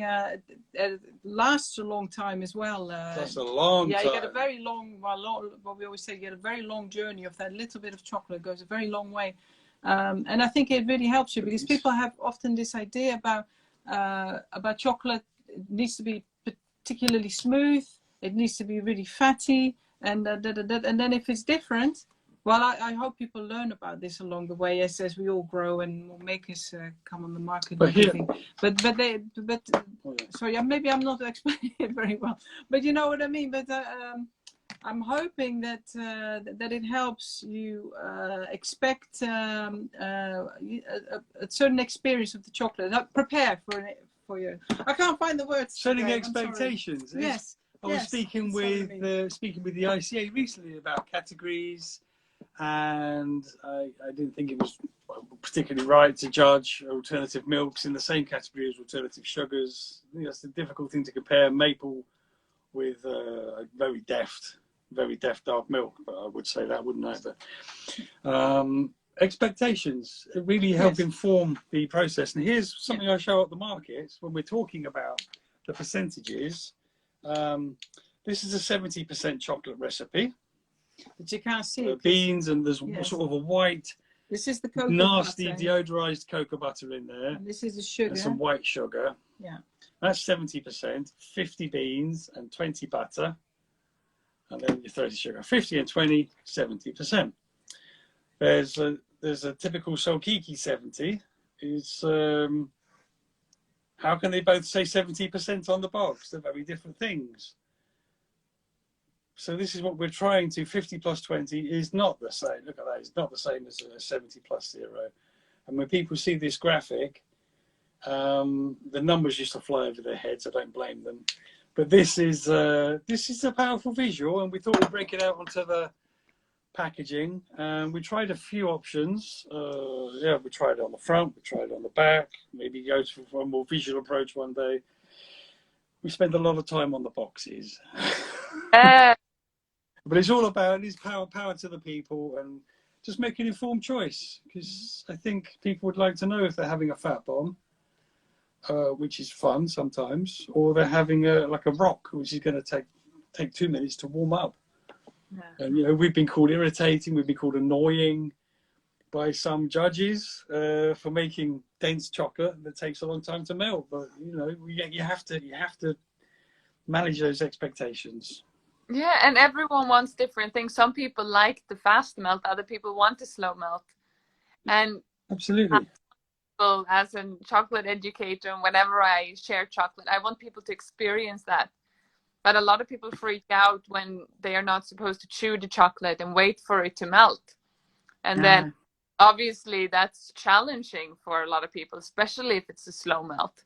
It lasts a long time as well. That's a long time. Yeah, you get a very long, what we always say, you get a very long journey of that little bit of chocolate. Goes a very long way. And I think it really helps you because people have often this idea about chocolate. It needs to be particularly smooth. It needs to be really fatty. And then if it's different, well, I hope people learn about this along the way as we all grow and more makers come on the market. But here, sorry, maybe I'm not explaining it very well, but you know what I mean. But I'm hoping that it helps you expect a certain experience of the chocolate. Prepare for you. I can't find the words. Setting expectations. Yes. I was speaking with the ICA recently about categories. And I didn't think it was particularly right to judge alternative milks in the same category as alternative sugars. I think that's the difficult thing to compare maple with a very deft dark milk. But I would say that, wouldn't I? But expectations really help inform the process. And here's something I show at the markets when we're talking about the percentages. This is a 70% chocolate recipe. But you can't see it. Beans, and there's sort of a white, this is the cocoa nasty butter. Deodorized cocoa butter in there. And this is the sugar. And some white sugar. Yeah. That's 70%, 50 beans and 20 butter. And then your 30 sugar. 50 and 20, 70%. There's a typical Solkiki 70. Is how can they both say 70% on the box? They're very different things. So this is what we're trying to. 50 plus 20 is not the same. Look at that. It's not the same as 70 plus 0. And when people see this graphic, the numbers used to fly over their heads. I don't blame them. But this is a powerful visual, and we thought we'd break it out onto the packaging. We tried a few options. We tried it on the front. We tried it on the back. Maybe go for a more visual approach one day. We spend a lot of time on the boxes. But it's all about power to the people, and just make an informed choice, because I think people would like to know if they're having a fat bomb, which is fun sometimes, or they're having like a rock, which is going to take 2 minutes to warm up. Yeah. And you know, we've been called irritating, we've been called annoying by some judges for making dense chocolate that takes a long time to melt. But you know, you have to manage those expectations. Yeah, and everyone wants different things. Some people like the fast melt, other people want the slow melt. And absolutely, as a chocolate educator, and whenever I share chocolate, I want people to experience that. But a lot of people freak out when they are not supposed to chew the chocolate and wait for it to melt. And then obviously that's challenging for a lot of people, especially if it's a slow melt.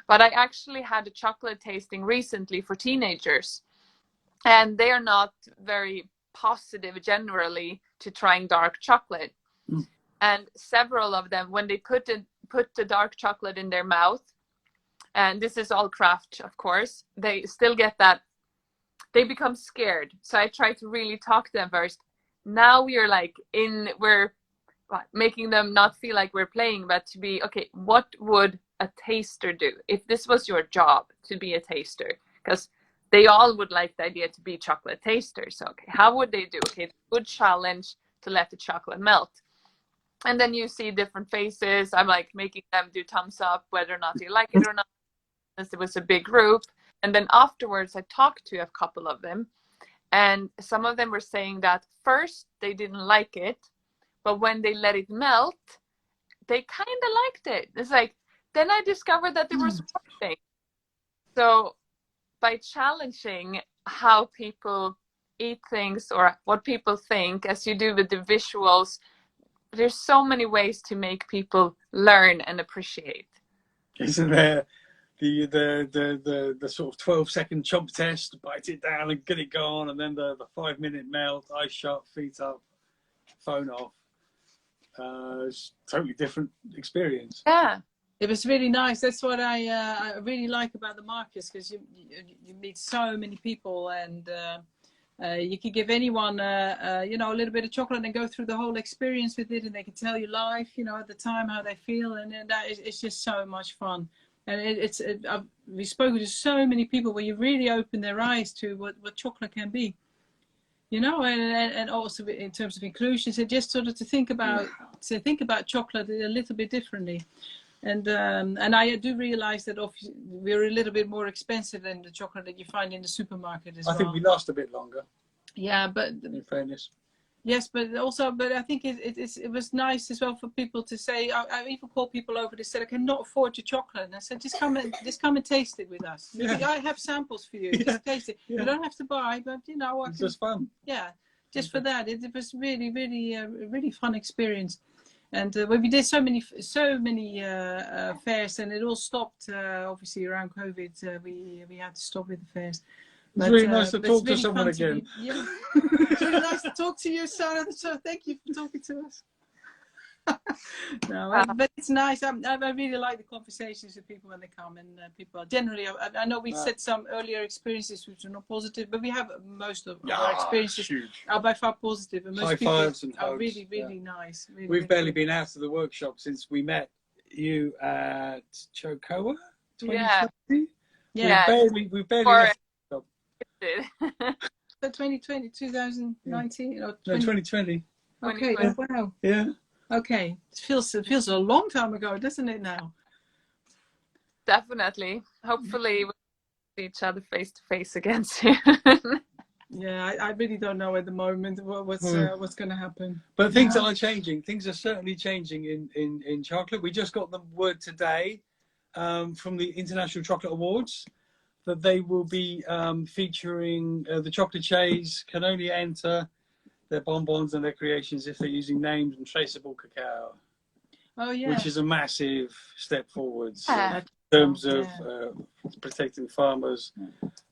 But I actually had a chocolate tasting recently for teenagers, and they are not very positive generally to trying dark chocolate. And several of them, when they put the dark chocolate in their mouth, and this is all craft, of course, they still get that, they become scared. So I try to really talk to them first. Now we're making them not feel like we're playing, but to be, okay, what would a taster do if this was your job to be a taster? Because they all would like the idea to be chocolate tasters. Okay, how would they do? Okay, good challenge to let the chocolate melt. And then you see different faces. I'm like making them do thumbs up, whether or not they like it or not. It was a big group. And then afterwards, I talked to a couple of them. And some of them were saying that first they didn't like it, but when they let it melt, they kind of liked it. It's like, then I discovered that there was more things. So by challenging how people eat things or what people think, as you do with the visuals, there's so many ways to make people learn and appreciate. Isn't there the sort of 12-second chomp test, bite it down and get it gone, and then the 5-minute melt, eyes shut, feet up, phone off. It's a totally different experience. Yeah. It was really nice. That's what I really like about the markets, because you meet so many people, and you can give anyone a little bit of chocolate and go through the whole experience with it, and they can tell you live, at the time how they feel, and it's just so much fun. And we've spoken to so many people where you really open their eyes to what chocolate can be, and also in terms of inclusions, and just sort of to think about chocolate a little bit differently. And I do realize that we're a little bit more expensive than the chocolate that you find in the supermarket as well. I think we last a bit longer. Yeah, but in fairness. Yes, but I think it was nice as well for people to say. I even called people over. They said, I cannot afford your chocolate, and I said, just come and taste it with us. Yeah. I have samples for you. Just taste it. Yeah. You don't have to buy, but it's just fun. Yeah, just for that, it was really, really, really fun experience. And we did so many fairs, and it all stopped obviously around COVID. We had to stop with the fairs. It's really nice to talk to someone again. It's really nice to talk to you, Sarah. So thank you for talking to us. No, but it's nice. I really like the conversations with people when they come, and people generally. I know we said some earlier experiences which are not positive, but we have most of our experiences are by far positive, and most people are really, really nice. Really, We've barely been out of the workshop since we met you at Chocoa 2020. Yeah, we barely. So 2020, 2019, or 2020. Okay, wow. Yeah. Okay, it feels a long time ago, doesn't it now? Definitely. Hopefully we'll see each other face to face again soon. Yeah, I really don't know at the moment what's going to happen. But things are changing. Things are certainly changing in chocolate. We just got the word today from the International Chocolate Awards that they will be featuring the chocolatiers can only enter their bonbons and their creations if they're using named and traceable cacao. Oh yeah. Which is a massive step forwards in terms of protecting farmers,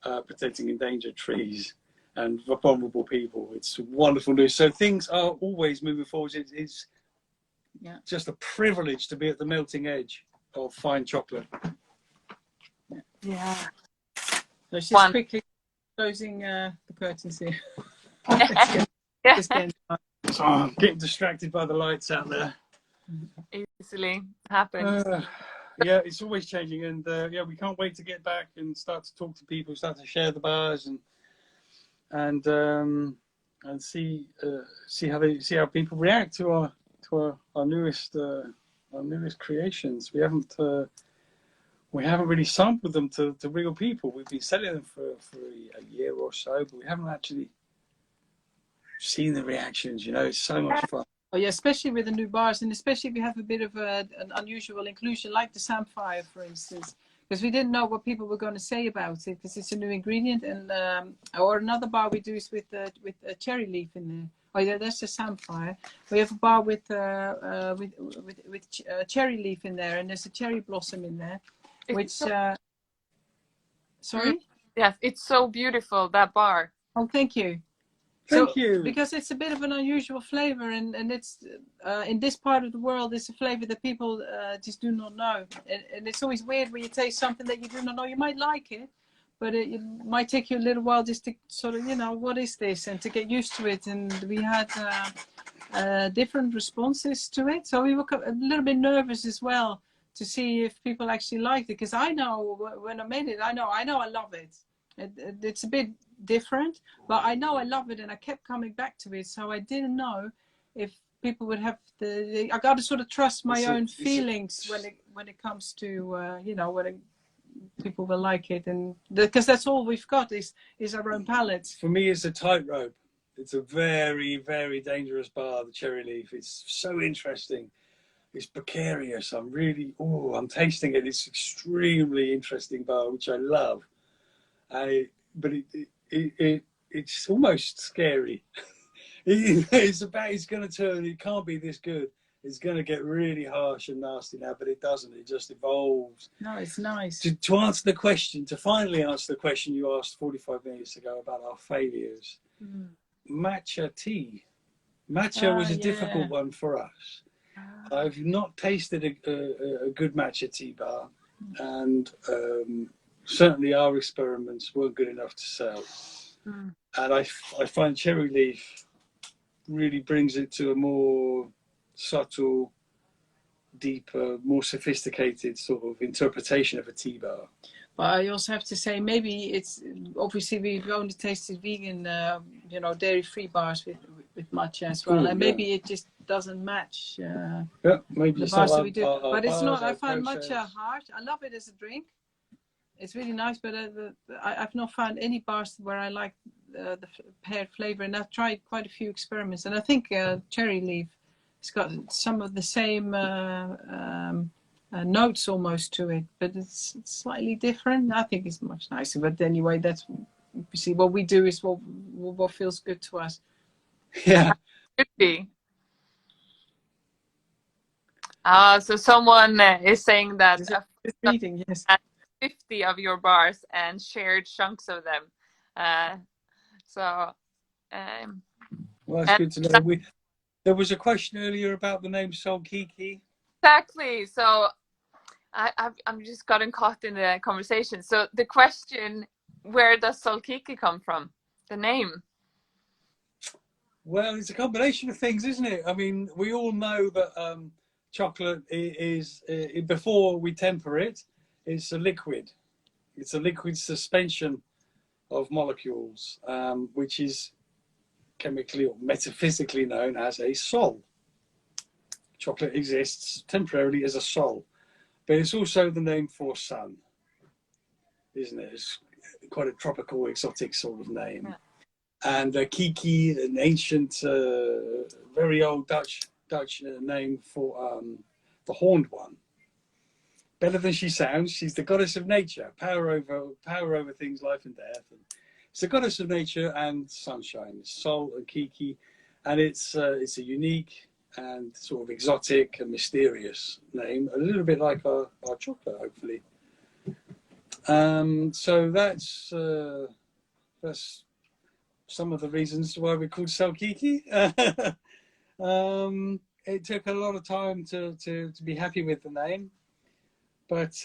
protecting endangered trees and vulnerable people. It's wonderful news. So things are always moving forward. It's just a privilege to be at the melting edge of fine chocolate. Yeah. So just quickly closing the curtains here. It's getting So I'm getting distracted by the lights out there. Easily happens. Yeah, it's always changing, and yeah, we can't wait to get back and start to talk to people, start to share the bars, and see how people react to our newest creations. We haven't really sampled them to real people. We've been selling them for a year or so, but we haven't actually seen the reactions. You know, it's so much fun. Oh yeah, especially with the new bars, and especially if you have a bit of an unusual inclusion, like the Sapphire, for instance, because we didn't know what people were going to say about it, because it's a new ingredient. And or another bar we do is with a cherry leaf in there. Oh yeah, that's the Sapphire. We have a bar with cherry leaf in there, and there's a cherry blossom in there, which. Sorry. Yes, it's so beautiful, that bar. Oh, thank you. Thank you. Because it's a bit of an unusual flavor, and it's in this part of the world, it's a flavor that people just do not know. And it's always weird when you taste something that you do not know. You might like it, but it might take you a little while just to sort of, what is this? And to get used to it. And we had different responses to it. So we were a little bit nervous as well to see if people actually liked it. Because I know when I made it, I know I love it. It's a bit different, but I know I love it, and I kept coming back to it. So I didn't know if people would have I got to sort of trust my own feelings when it comes to people will like it, and because that's all we've got is our own palate. For me, it's a tightrope. It's a very, very dangerous bar, the cherry leaf. It's so interesting. It's precarious. I'm tasting it. It's extremely interesting bar, which I love. But it's almost scary. It's going to turn. It can't be this good. It's going to get really harsh and nasty now, but it doesn't. It just evolves. No, it's nice. To answer the question, to finally answer the question you asked 45 minutes ago about our failures, matcha tea. Matcha was a difficult one for us. I've not tasted a good matcha tea bar, and certainly our experiments weren't good enough to sell. And I find cherry leaf really brings it to a more subtle, deeper, more sophisticated sort of interpretation of a tea bar. But I also have to say, maybe it's obviously we've only tasted vegan, dairy-free bars with matcha as well, and maybe it just doesn't match maybe the bars that we do. But it's not. I find matcha hard. I love it as a drink. It's really nice, but I've not found any bars where I like the pear flavor, and I've tried quite a few experiments, and I think cherry leaf has got some of the same notes almost to it, but it's slightly different. I think it's much nicer, but anyway, that's you see what we do is what feels good to us. Yeah. Could be. So someone is saying that reading, yes. 50 of your bars and shared chunks of them. Well, that's good to know. There was a question earlier about the name Solkiki. Exactly. So I'm just gotten caught in the conversation. So the question, where does Solkiki come from? The name? Well, it's a combination of things, isn't it? I mean, we all know that chocolate is before we temper it, it's a liquid. It's a liquid suspension of molecules, which is chemically or metaphysically known as a sol. Chocolate exists temporarily as a sol, but it's also the name for sun, isn't it? It's quite a tropical, exotic sort of name. Yeah. And Kiki, an ancient, very old Dutch name for the horned one. Better than she sounds. She's the goddess of nature, power over things, life and death. And it's the goddess of nature and sunshine. It's Sol and Kiki, and it's a unique and sort of exotic and mysterious name, a little bit like our chocolate, hopefully. So that's some of the reasons why we're called Solkiki. It took a lot of time to be happy with the name, but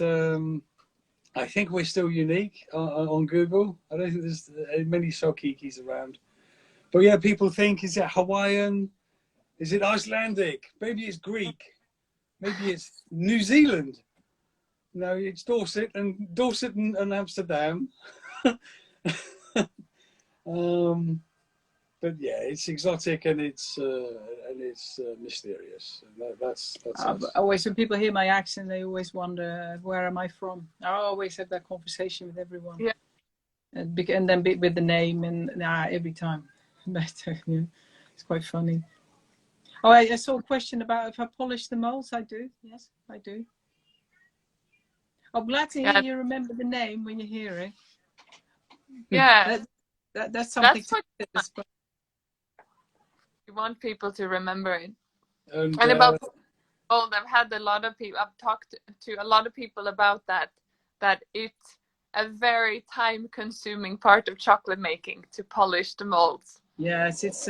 I think we're still unique on Google. I don't think there's many Solkikis around, But yeah, people think, is it Hawaiian? Is it Icelandic? Maybe it's Greek. Maybe it's New Zealand. No, it's Dorset and Amsterdam. But yeah, it's exotic and it's mysterious. That's us. Always when people hear my accent, they always wonder where am I from. I always have that conversation with everyone. Yeah. And then with the name and every time. But yeah, it's quite funny. Oh, I saw a question about if I polish the molds. I do. Yes, I do. I'm glad to hear you remember the name when you hear it. Yeah. That's something That's to what you want people to remember it. And about mold, I've had a lot of people. I've talked to a lot of people about that. That it's a very time-consuming part of chocolate making to polish the molds. Yes, it's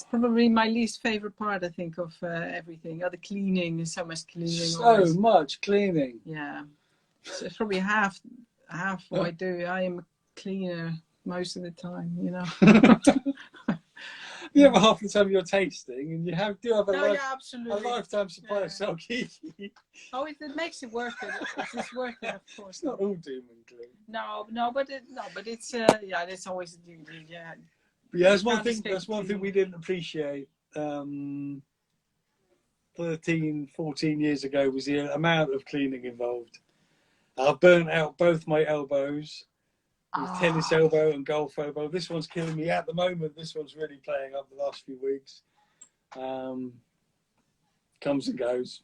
probably my least favorite part. I think of everything. The cleaning is so much cleaning. So much cleaning. Yeah, so it's probably half what I do. I am a cleaner most of the time. You know. The other half of the time you're tasting, and you do have a lifetime supply of Solkiki. Oh, it makes it worth it. It's worth it, of course. It's not all doom and gloom. No, but it's it's always yeah. Yeah, that's one thing. That's one thing we didn't appreciate. 13, 14 years ago was the amount of cleaning involved. I burnt out both my elbows. With tennis elbow and golf elbow. This one's killing me at the moment. This one's really playing up the last few weeks. Comes and goes.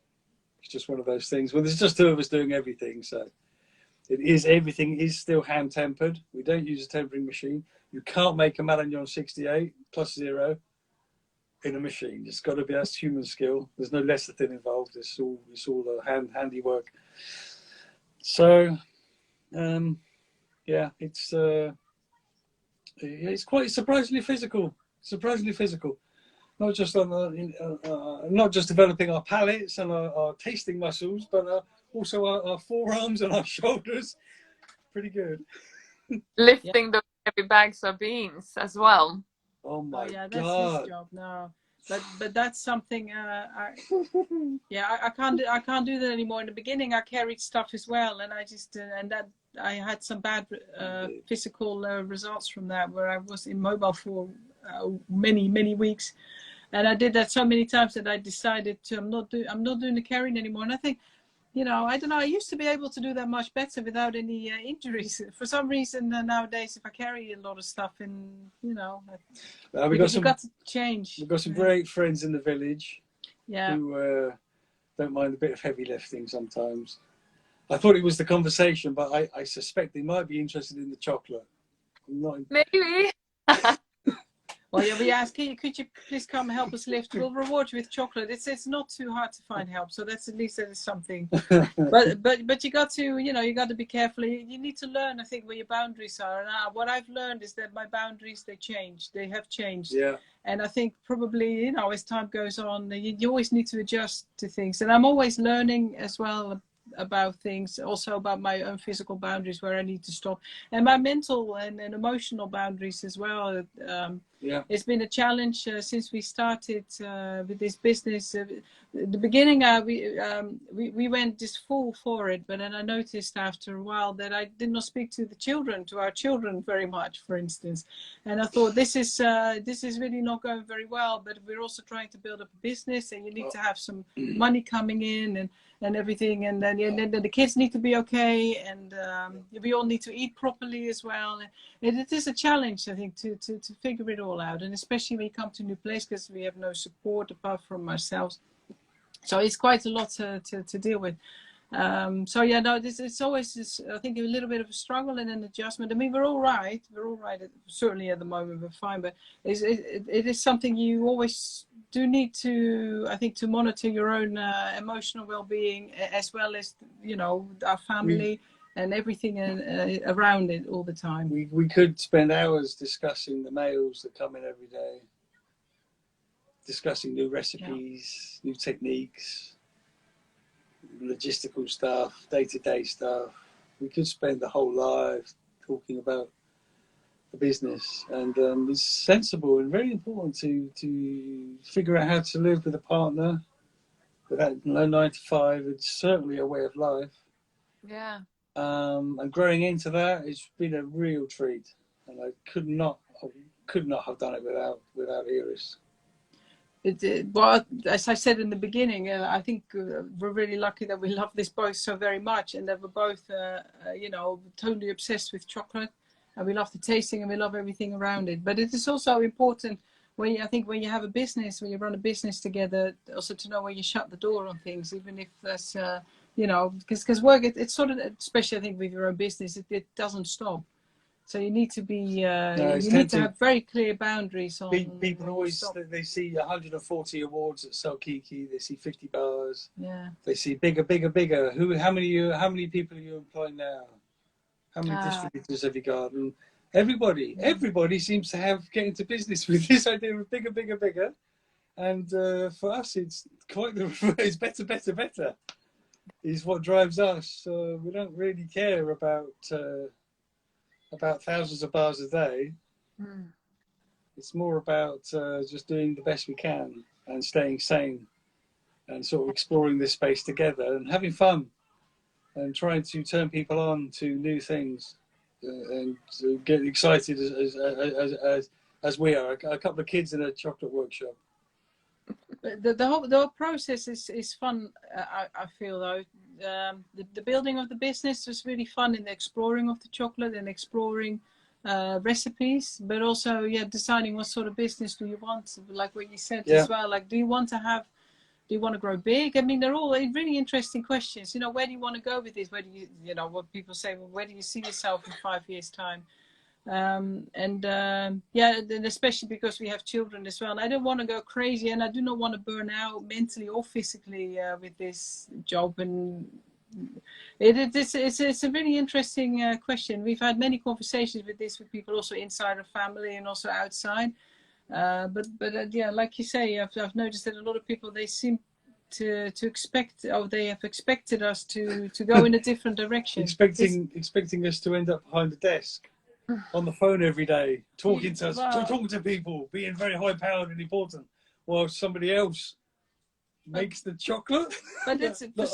It's just one of those things. Well, there's just two of us doing everything, so everything is still hand tempered. We don't use a tempering machine. You can't make a Malignon 68 +0 in a machine. It's got to be, that's human skill. There's no lecithin involved. It's all handiwork. So. Yeah, it's quite surprisingly physical. Not just not just developing our palates and our tasting muscles, but also our forearms and our shoulders. Pretty good. Yeah. Lifting those heavy bags of beans as well. Oh my God! That's his job now. But that's something. I can't do that anymore. In the beginning, I carried stuff as well, and I had some bad physical results from that, where I was immobile for many weeks, and I did that so many times that I decided I'm not doing the carrying anymore. And I think, I don't know. I used to be able to do that much better without any injuries. For some reason nowadays, if I carry a lot of stuff, and you've got to change. We've got some great friends in the village. Yeah. Who don't mind a bit of heavy lifting sometimes. I thought it was the conversation, but I suspect they might be interested in the chocolate. Maybe. Well, yeah, we asked, could you please come help us lift? We'll reward you with chocolate. It's not too hard to find help, so that's at least that is something. but you got to you got to be careful. You need to learn, I think, where your boundaries are. And what I've learned is that my boundaries they have changed. Yeah. And I think probably as time goes on, you always need to adjust to things. And I'm always learning as well about things, also about my own physical boundaries, where I need to stop, and my mental and emotional boundaries as well. It's been a challenge since we started with this business. The beginning, we went just full for it, but then I noticed after a while that I did not speak to our children very much, for instance. And I thought, this is really not going very well. But we're also trying to build up a business, and you need to have some money coming in and everything, and then the kids need to be okay, and we all need to eat properly as well. It is a challenge, I think, to figure it all out, and especially when you come to a new place, because we have no support apart from ourselves. So it's quite a lot to deal with. It's always I think a little bit of a struggle and an adjustment. I mean, we're all right. Certainly at the moment we're fine, but it is something you always do need to, I think, to monitor your own emotional well-being, as well as our family and everything around it all the time. We could spend hours discussing the mails that come in every day, discussing new recipes, new techniques, logistical stuff, day-to-day stuff. We could spend the whole life talking about the business, and it's sensible and very important to figure out how to live with a partner without no 9 to 5. It's certainly a way of life. Yeah. And growing into that, it's been a real treat, and I could not have done it without Iris. Well, as I said in the beginning, I think we're really lucky that we love this both so very much, and that we're both, totally obsessed with chocolate, and we love the tasting and we love everything around it. But it is also important when you have a business, when you run a business together, also to know when you shut the door on things, even if that's, because work, it's sort of, especially I think with your own business, it doesn't stop. So you need to be, you need to have very clear boundaries on. People always, they see 140 awards at Solkiki, they see 50 bars. Yeah. They see bigger. How many people are you employing now? How many distributors have you got? And everybody seems to get into business with this idea of bigger. And for us, it's quite it's better. Is what drives us. We don't really care about thousands of bars a day. It's more about just doing the best we can and staying sane and sort of exploring this space together and having fun and trying to turn people on to new things and to get excited as we are. A couple of kids in a chocolate workshop. The whole process is fun. I feel though. The building of the business was really fun in the exploring of the chocolate and exploring recipes, but also deciding what sort of business do you want, like what you said as well. Like, do you want to grow big? I mean, they're all really interesting questions. Where do you want to go with this? Where do you know what people say? Well, where do you see yourself in 5 years' time? And especially because we have children as well. And I don't want to go crazy, and I do not want to burn out mentally or physically with this job. And it's a really interesting question. We've had many conversations with people also inside our family and also outside. But like you say, I've noticed that a lot of people, they seem to expect, they have expected us to go in a different direction. Expecting us to end up behind the desk on the phone every day, talking to us, talking to people, being very high powered and important, while somebody else makes the chocolate. But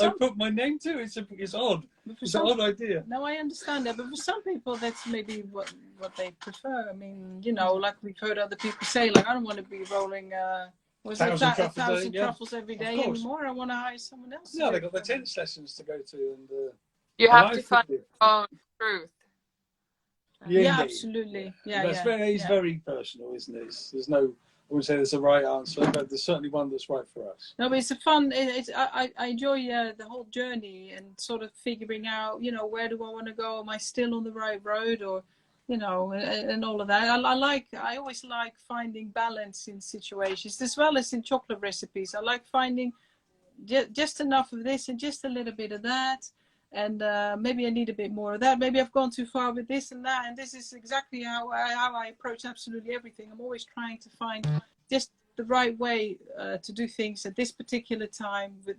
I put my name to. It's odd. It's an odd idea. No, I understand that, but for some people, that's maybe what they prefer. I mean, like we've heard other people say, like, I don't want to be rolling 1,000 truffles every day anymore. I want to hire someone else. No, they got the tennis lessons to go to, and you have to find your own truth. Yeah, absolutely. It's very personal, isn't it? There's no, I wouldn't say there's a right answer, but there's certainly one that's right for us. No, but it's a fun. I enjoy the whole journey and sort of figuring out, where do I want to go? Am I still on the right road, or, and all of that. I always like finding balance in situations as well as in chocolate recipes. I like finding just enough of this and just a little bit of that. And maybe I need a bit more of that. Maybe I've gone too far with this and that. And this is exactly how I approach absolutely everything. I'm always trying to find just the right way to do things at this particular time with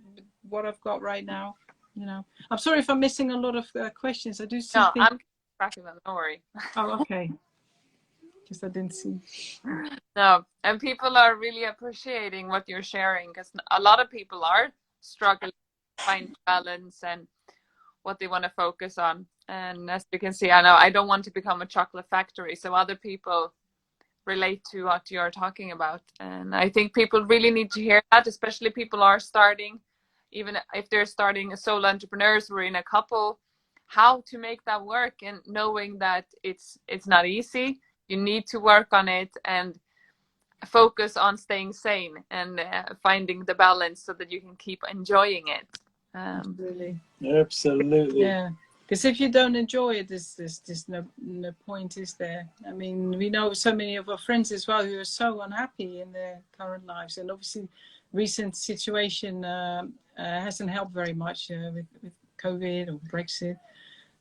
what I've got right now. I'm sorry if I'm missing a lot of questions. I do see. No, I'm cracking them. Don't worry. Oh, okay. Because I didn't see. No, and people are really appreciating what you're sharing, because a lot of people are struggling to find balance and what they want to focus on. And as you can see, I know I don't want to become a chocolate factory, so other people relate to what you're talking about. And I think people really need to hear that, especially people are starting, even if they're starting as solo entrepreneurs or in a couple, how to make that work, and knowing that it's not easy. You need to work on it and focus on staying sane and finding the balance so that you can keep enjoying it. Really. Absolutely. Yeah, because if you don't enjoy it, there's no point, is there? I mean, we know so many of our friends as well who are so unhappy in their current lives, and obviously recent situation hasn't helped very much with COVID or Brexit.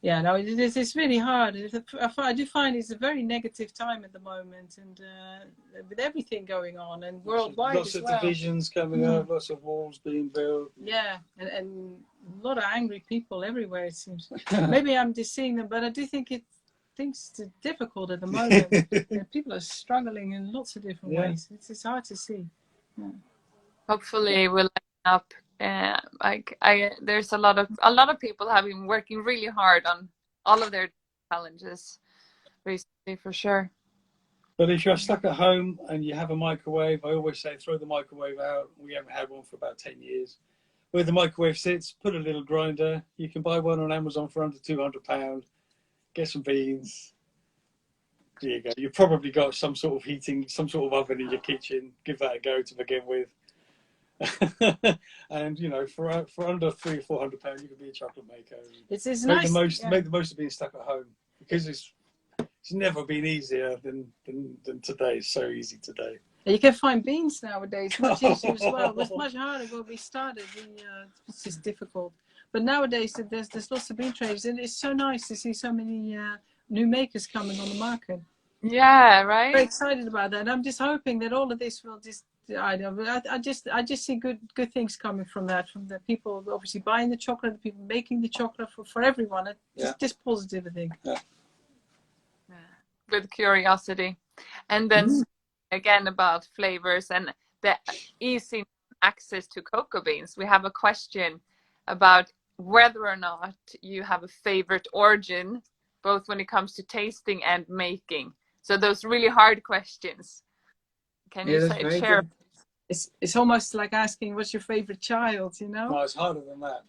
Yeah, no, it's really hard. I do find it's a very negative time at the moment, and with everything going on and worldwide lots as of divisions coming up, lots of walls being built. Yeah, and a lot of angry people everywhere, it seems. Maybe I'm just seeing them, but I do think things are difficult at the moment. And people are struggling in lots of different ways. It's hard to see. Yeah. Hopefully we'll lighten up. There's a lot of people have been working really hard on all of their challenges recently, for sure. But if you're stuck at home and you have a microwave, I always say throw the microwave out. We haven't had one for about 10 years. Where the microwave sits, put a little grinder. You can buy one on Amazon for under £200. Get some beans. There you go. You've probably got some sort of heating, some sort of oven in your kitchen. Give that a go to begin with. And you know, for under £300 or £400, you can be a chocolate maker. It's make nice. Make the most of being stuck at home, because it's never been easier than today. It's so easy today. You can find beans nowadays much easier as well. It was much harder when we started. It's just difficult. But nowadays there's lots of bean traders, and it's so nice to see so many new makers coming on the market. Yeah, right. Very excited about that. And I'm just hoping that all of this will just. I just see good things coming from that. From the people obviously buying the chocolate, the people making the chocolate for everyone. Just positive, I think. Yeah. With curiosity, and then again about flavors and the easy access to cocoa beans. We have a question about whether or not you have a favorite origin, both when it comes to tasting and making. So those really hard questions. Can you share? It's almost like asking what's your favorite child, you know? No, it's harder than that.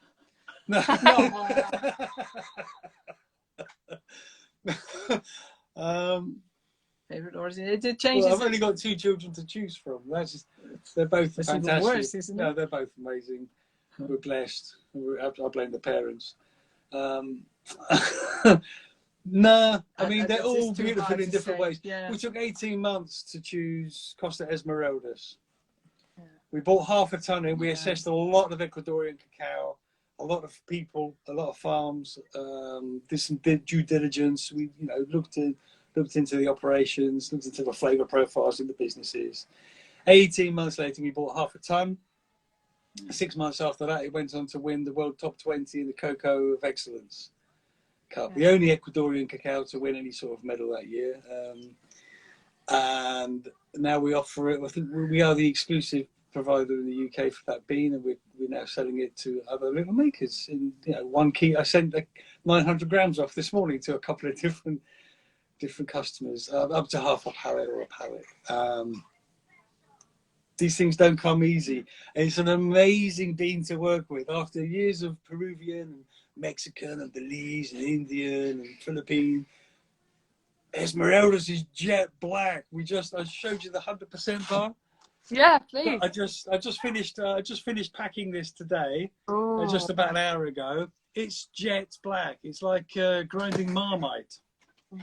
No. Favorite origin. It changes. Well, I've only got 2 children to choose from. They're both fantastic. Worse, isn't it? No, they're both amazing. We're blessed. I blame the parents. No, I mean, they're all beautiful in different ways. Yeah. We took 18 months to choose Costa Esmeraldas. Yeah. We bought half a ton in. We assessed a lot of Ecuadorian cacao, a lot of people, a lot of farms. Did some due diligence. We, looked into the operations, looked into the flavour profiles in the businesses. 18 months later, we bought half a ton. 6 months after that, it went on to win the World Top 20 in the Cocoa of Excellence Cup, the only Ecuadorian cacao to win any sort of medal that year. And now we offer it. I think we are the exclusive provider in the UK for that bean, and we're now selling it to other little makers. In 1 key, I sent 900 grams off this morning to a couple of different customers, up to half a pallet or a pallet. These things don't come easy. And it's an amazing bean to work with. After years of Peruvian and Mexican and Belize and Indian and Philippine, Esmeraldas is jet black. I showed you the 100% bar. Yeah, please. I just finished packing this today, just about an hour ago. It's jet black. It's like grinding Marmite.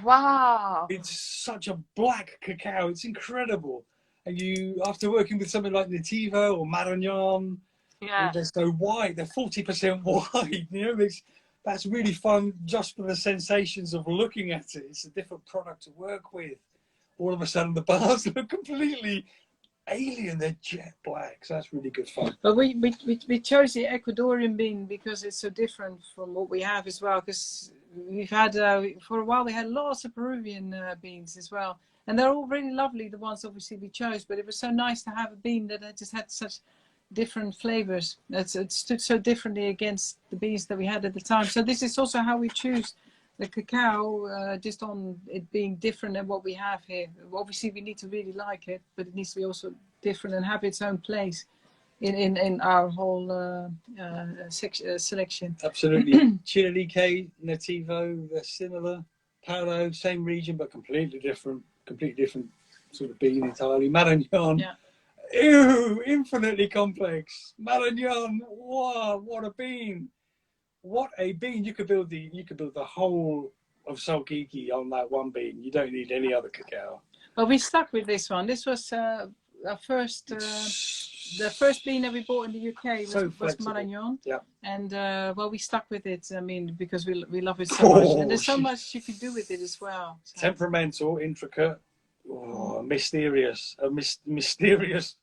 Wow. It's such a black cacao. It's incredible. And after working with something like Nativo or Marañón, they're so white. They're 40% white. That's really fun just for the sensations of looking at it. It's a different product to work with. All of a sudden, the bars look completely alien. They're jet black. So that's really good fun. But we chose the Ecuadorian bean because it's so different from what we have as well. Because we've had, for a while, we had lots of Peruvian beans as well. And they're all really lovely, the ones obviously we chose. But it was so nice to have a bean that just had such different flavors. It stood so differently against the beans that we had at the time. So this is also how we choose the cacao, just on it being different than what we have here. Obviously, we need to really like it, but it needs to be also different and have its own place in our whole selection. Absolutely. Chile, Nativo, they're similar. Palo, same region, but completely different sort of bean entirely. Marañón, ew, infinitely complex. Marañón, wow, what a bean! What a bean! You could build the whole of Solkiki on that one bean. You don't need any other cacao. Well, we stuck with this one. This was our first, the first bean that we bought in the UK was Marañón. Yeah. And we stuck with it. I mean, because we love it so much, and there's so much you can do with it as well. So. Temperamental, intricate, mysterious, mysterious,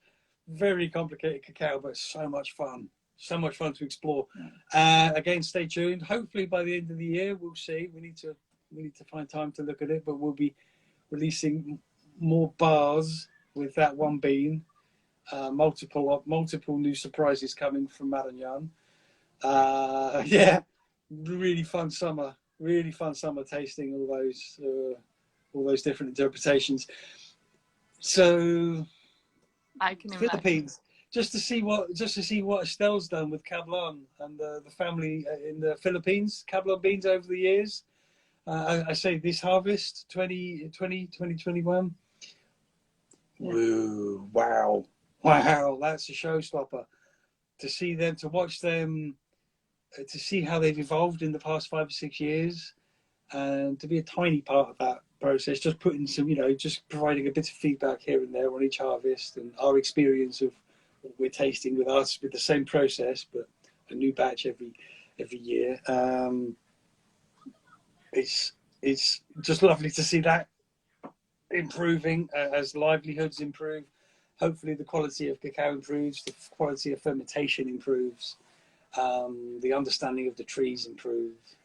very complicated cacao, but so much fun. So much fun to explore. Again, stay tuned. Hopefully by the end of the year, we'll see. We need to We need to find time to look at it, but we'll be releasing more bars with that one bean. Multiple new surprises coming from Marignan. Yeah, really fun summer. Really fun summer tasting all those different interpretations. So I can imagine. Philippines, just to see what Estelle's done with Cablon and the family in the Philippines. Cablon beans over the years. I say this harvest 2021. Yeah. Woo, wow, that's a showstopper. To see them, to watch them, to see how they've evolved in the past 5 or 6 years, and to be a tiny part of that process, just putting some, just providing a bit of feedback here and there on each harvest and our experience of what we're tasting with us with the same process, but a new batch every year. It's just lovely to see that improving as livelihoods improve. Hopefully the quality of cacao improves, the quality of fermentation improves, the understanding of the trees improves.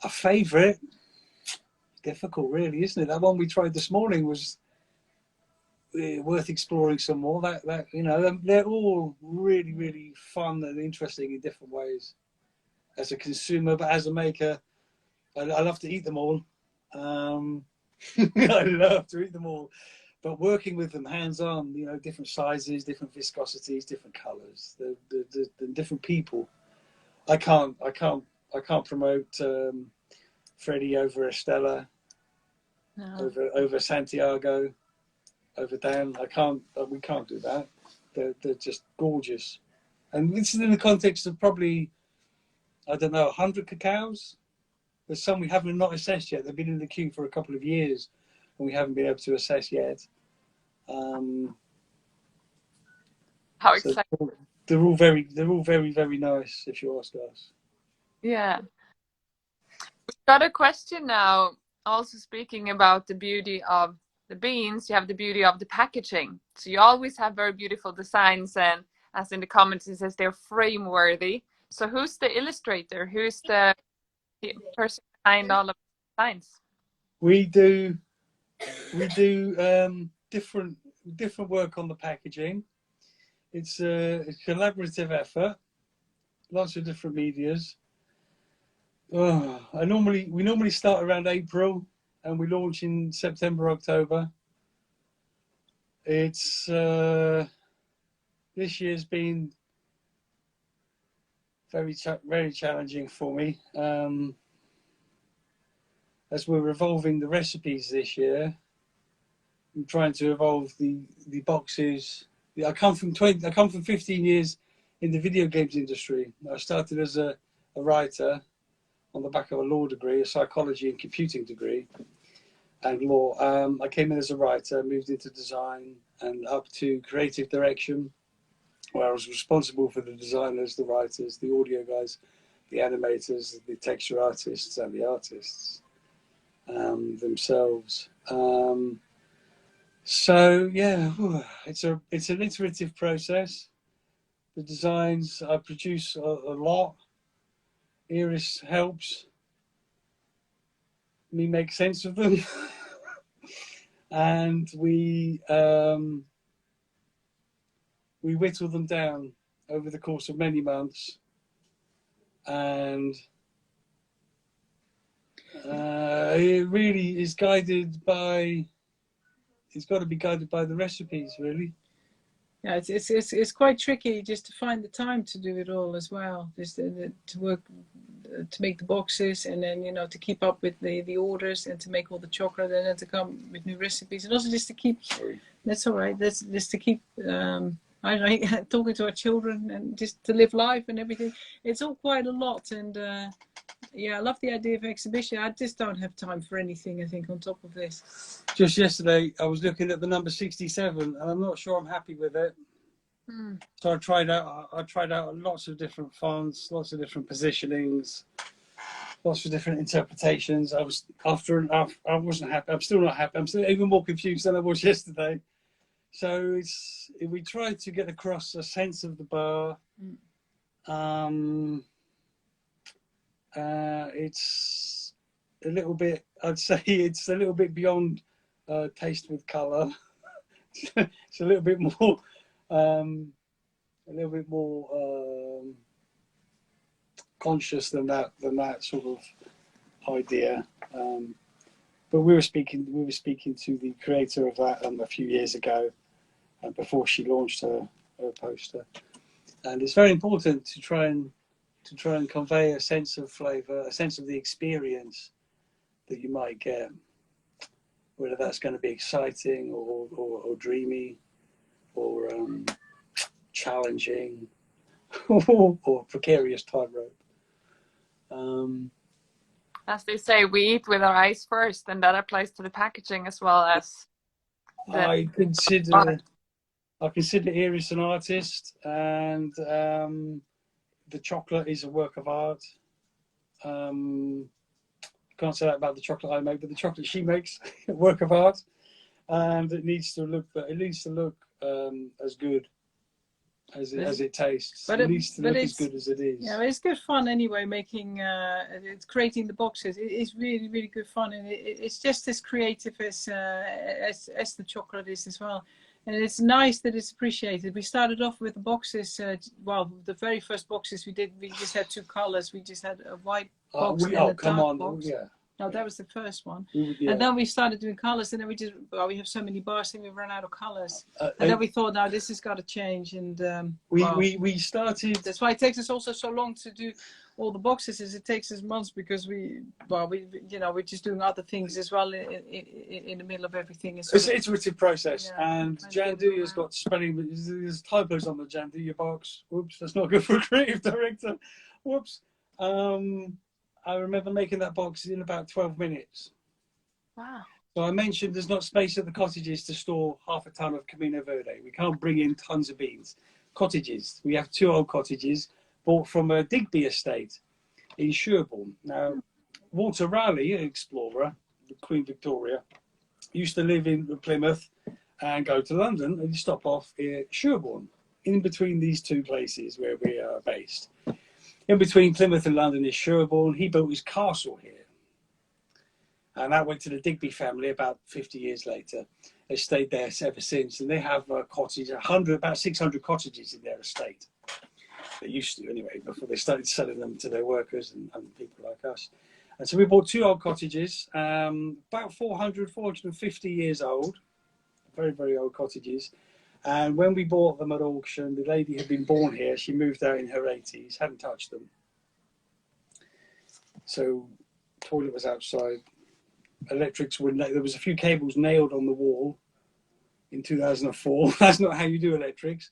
A favourite, difficult really, isn't it? That one we tried this morning was worth exploring some more. That they're all really, really fun and interesting in different ways. As a consumer, but as a maker, I love to eat them all. I love to eat them all. But working with them hands-on, different sizes, different viscosities, different colours, the different people. I can't promote Freddie over Estella, no. over Santiago, over Dan. We can't do that. They're just gorgeous. And this is in the context of probably, 100 cacaos. There's some we haven't not assessed yet. They've been in the queue for a couple of years, and we haven't been able to assess yet. How exciting! So they're all very, very nice, if you ask us. Yeah. We've got a question now. Also speaking about the beauty of the beans, you have the beauty of the packaging. So you always have very beautiful designs, and as in the comments it says they're frame worthy. So who's the illustrator? Who's the person behind all of the designs? We do different work on the packaging. It's a collaborative effort, lots of different medias. We normally start around April and we launch in September, October. It's this year's been very challenging for me. As we're evolving the recipes this year, I'm trying to evolve the boxes. I come from 15 years in the video games industry. I started as a writer on the back of a law degree, a psychology and computing degree, and law. I came in as a writer, moved into design, and up to creative direction, where I was responsible for the designers, the writers, the audio guys, the animators, the texture artists, and the artists themselves. So yeah, it's an iterative process. The designs, I produce a lot. Iris helps me make sense of them. And we whittle them down over the course of many months, and it really is guided by. It's got to be guided by the recipes, really. Yeah, it's quite tricky just to find the time to do it all as well. Just to work, to make the boxes, and then to keep up with the orders, and to make all the chocolate, and then to come with new recipes, and also just to keep. Sorry. That's all right. That's just to keep. Talking to our children, and just to live life and everything. It's all quite a lot, and yeah, I love the idea of exhibition. I just don't have time for anything, I think, on top of this. Just yesterday, I was looking at the number 67, and I'm not sure I'm happy with it. So I tried out lots of different fonts, lots of different positionings, lots of different interpretations. I wasn't happy. I'm still not happy. I'm still even more confused than I was yesterday. So we tried to get across a sense of the bar. a little bit, I'd say it's a little bit beyond taste with colour. It's a little bit more, conscious than that sort of idea. But we were speaking to the creator of that a few years ago, before she launched her poster. And it's very important to try and convey a sense of flavour, a sense of the experience that you might get, whether that's going to be exciting or dreamy or challenging or precarious tightrope. As they say, we eat with our eyes first, and that applies to the packaging as well as the I consider Iris an artist, and the chocolate is a work of art. Can't say that about the chocolate I make, but the chocolate she makes, a work of art, and it needs to look as good as it tastes. But it needs to look as good as it is. Yeah, it's good fun anyway. Making creating the boxes, it's really, really good fun, and it's just as creative as the chocolate is as well. And it's nice that it's appreciated. We started off with the boxes. Well, the very first boxes we did, we just had 2 colors. We just had a white box and a dark box. Yeah. No, that was the first one. Yeah. And then we started doing colors, and then we have so many bars, and we ran out of colors. And then we thought, now this has got to change. And we started. That's why it takes us also so long to do all the boxes. Is it takes us months because we're just doing other things as well in the middle of everything. It's an iterative process, and Janduya's got spelling. There's typos on the Janduya box. Whoops, that's not good for a creative director. Whoops. I remember making that box in about 12 minutes. Wow. So I mentioned there's not space at the cottages to store half a ton of Camino Verde. We can't bring in tons of beans. Cottages. We have 2 old cottages bought from a Digby estate in Sherborne. Now, Walter Raleigh, an explorer, Queen Victoria, used to live in Plymouth and go to London and stop off at Sherborne, in between these 2 places where we are based. In between Plymouth and London is Sherborne. He built his castle here. And that went to the Digby family about 50 years later. They stayed there ever since. And they have a cottage, about 600 cottages in their estate. They used to anyway, before they started selling them to their workers and people like us. And so we bought 2 old cottages, about 450 years old. Very, very old cottages. And when we bought them at auction, the lady had been born here. She moved out in her 80s, hadn't touched them. So toilet was outside. Electrics were, there was a few cables nailed on the wall in 2004. That's not how you do electrics.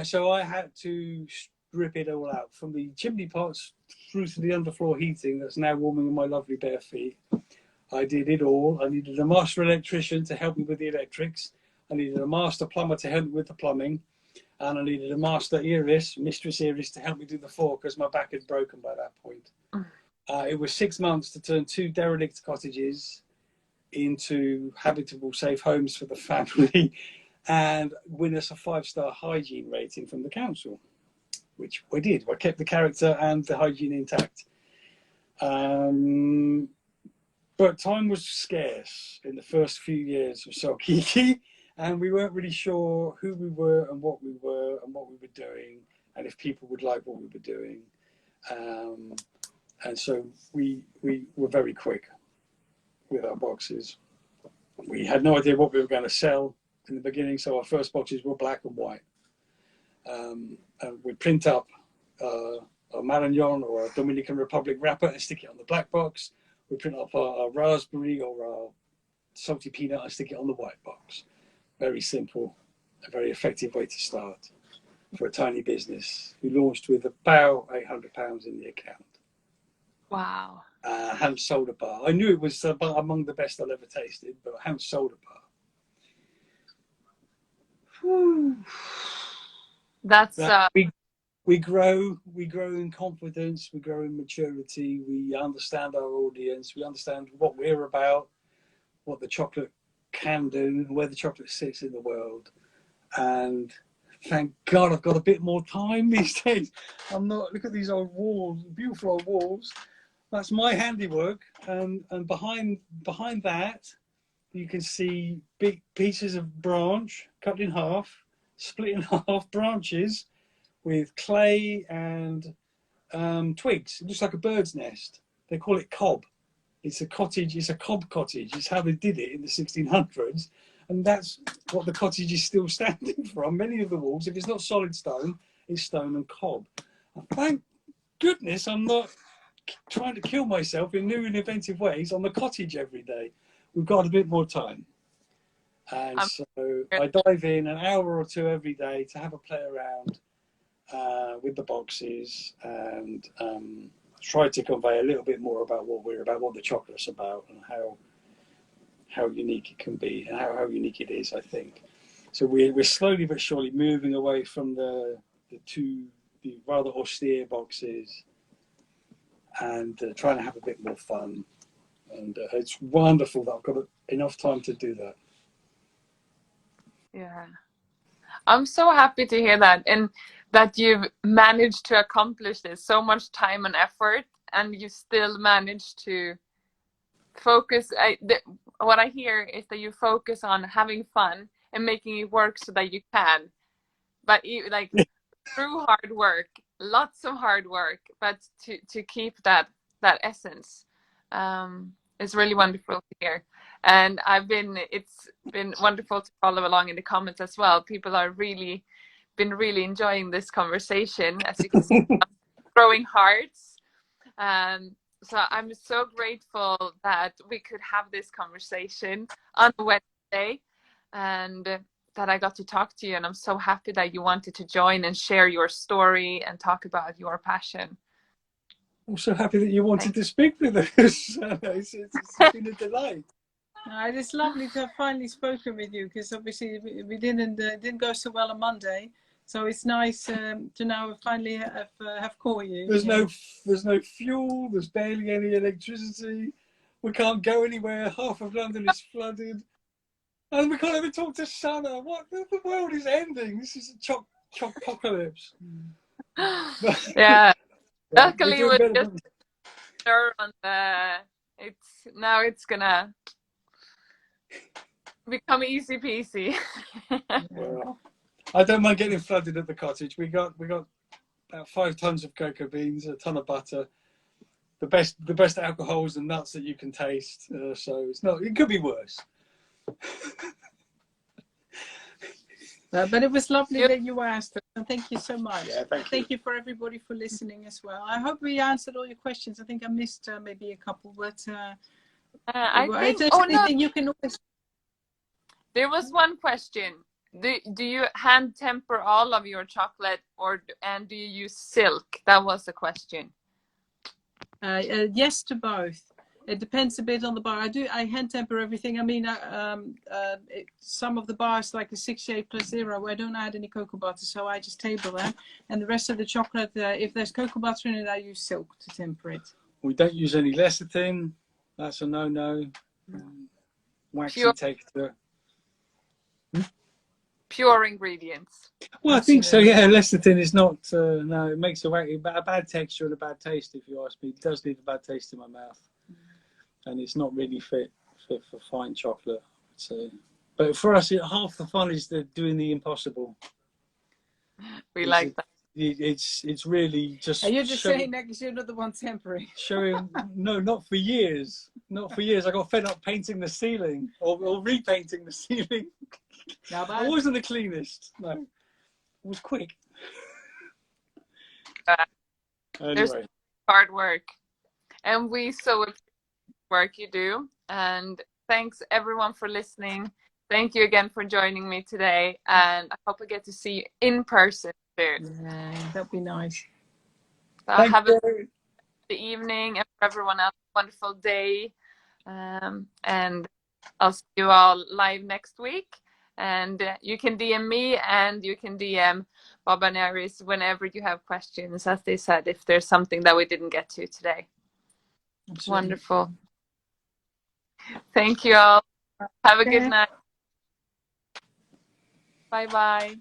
So I had to strip it all out, from the chimney pots through to the underfloor heating that's now warming my lovely bare feet. I did it all. I needed a master electrician to help me with the electrics. I needed a master plumber to help me with the plumbing, and I needed a mistress Iris, to help me do the floor because my back had broken by that point. It was 6 months to turn 2 derelict cottages into habitable, safe homes for the family and win us a 5-star hygiene rating from the council, which we did. I kept the character and the hygiene intact. But time was scarce in the first few years of Solkiki. And we weren't really sure who we were and what we were doing, and if people would like what we were doing. And so we were very quick with our boxes. We had no idea what we were going to sell in the beginning, so our first boxes were black and white. And we'd print up a Marignon or a Dominican Republic wrapper and stick it on the black box. We'd print up our raspberry or our salty peanut and stick it on the white box. Very simple, a very effective way to start for a tiny business who launched with about £800 in the account. Wow. I hadn't sold a bar. I knew it was among the best I'd ever tasted, but I hadn't sold a bar. Whew. That's we grow in confidence, we grow in maturity, we understand our audience, we understand what we're about, what the chocolate can do, where the chocolate sits in the world. And thank God I've got a bit more time these days. I'm not, look at these old walls, beautiful old walls. that's my handiwork. And behind that, you can see big pieces of branch cut in half, split in half, branches with clay and twigs. It looks like a bird's nest. They call it cob. It's a cottage. It's a cob cottage. It's how they did it in the 1600s, and that's what the cottage is still standing from. Many of the walls, if it's not solid stone, it's stone and cob. And thank goodness I'm not trying to kill myself in new and inventive ways on the cottage every day. We've got a bit more time, and so I dive in an hour or two every day to have a play around with the boxes and try to convey a little bit more about what the chocolate's about, and how unique it can be, and how unique it is, I think. So we're slowly but surely moving away from the rather austere boxes and trying to have a bit more fun. And it's wonderful that I've got enough time to do that. Yeah. I'm so happy to hear that, and that you've managed to accomplish this, so much time and effort, and you still managed to focus. What I hear is that you focus on having fun and making it work so that you can, but like through hard work, lots of hard work, but to keep that essence. It's really wonderful to hear. And it's been wonderful to follow along in the comments as well. People are been really enjoying this conversation, as you can see, growing hearts. So I'm so grateful that we could have this conversation on Wednesday, and that I got to talk to you. And I'm so happy that you wanted to join and share your story and talk about your passion. I'm so happy that you wanted to speak with us. It's been a delight. It is lovely to have finally spoken with you, because obviously we didn't go so well on Monday. So it's nice to now finally have caught you. There's no fuel. There's barely any electricity. We can't go anywhere. Half of London is flooded, and we can't even talk to Sana. What, the world is ending? This is a apocalypse. Yeah. Luckily, we're we just on it's gonna become easy peasy. Well, I don't mind getting flooded at the cottage. We got about 5 tons of cocoa beans, a ton of butter, the best alcohols and nuts that you can taste. So it could be worse. But it was lovely that you asked us, and thank you so much. Yeah, thank you for everybody for listening as well. I hope we answered all your questions. I think I missed maybe a couple, but I think you can always. There was one question. Do you hand temper all of your chocolate, and do you use silk? That was the question. Yes to both. It depends a bit on the bar. I hand temper everything. I mean, some of the bars, like the 68+0, I don't add any cocoa butter, so I just table them. And the rest of the chocolate, if there's cocoa butter in it, I use silk to temper it. We don't use any lecithin. That's a no-no. Waxy texture. Pure ingredients. Well, I think so. Yeah, lecithin is not. No, it makes a bad texture and a bad taste. If you ask me, it does leave a bad taste in my mouth. And it's not really fit for fine chocolate, so. But for us, half the fun is doing the impossible. We like that. It's really just. Are you just saying that because you're not the one tempering? No, not for years. Not for years. I got fed up painting the ceiling or repainting the ceiling. I wasn't the cleanest. No, it was quick. Anyway. There's hard work, and we so appreciate the work you do. And thanks everyone for listening. Thank you again for joining me today, and I hope I get to see you in person soon. Yeah, that'd be nice. So have a good evening, and for everyone else, a wonderful day. And I'll see you all live next week. And you can DM me, and you can DM Bob and Aries whenever you have questions, as they said, if there's something that we didn't get to today. Absolutely. Wonderful. Thank you all. Have a good night. Bye-bye.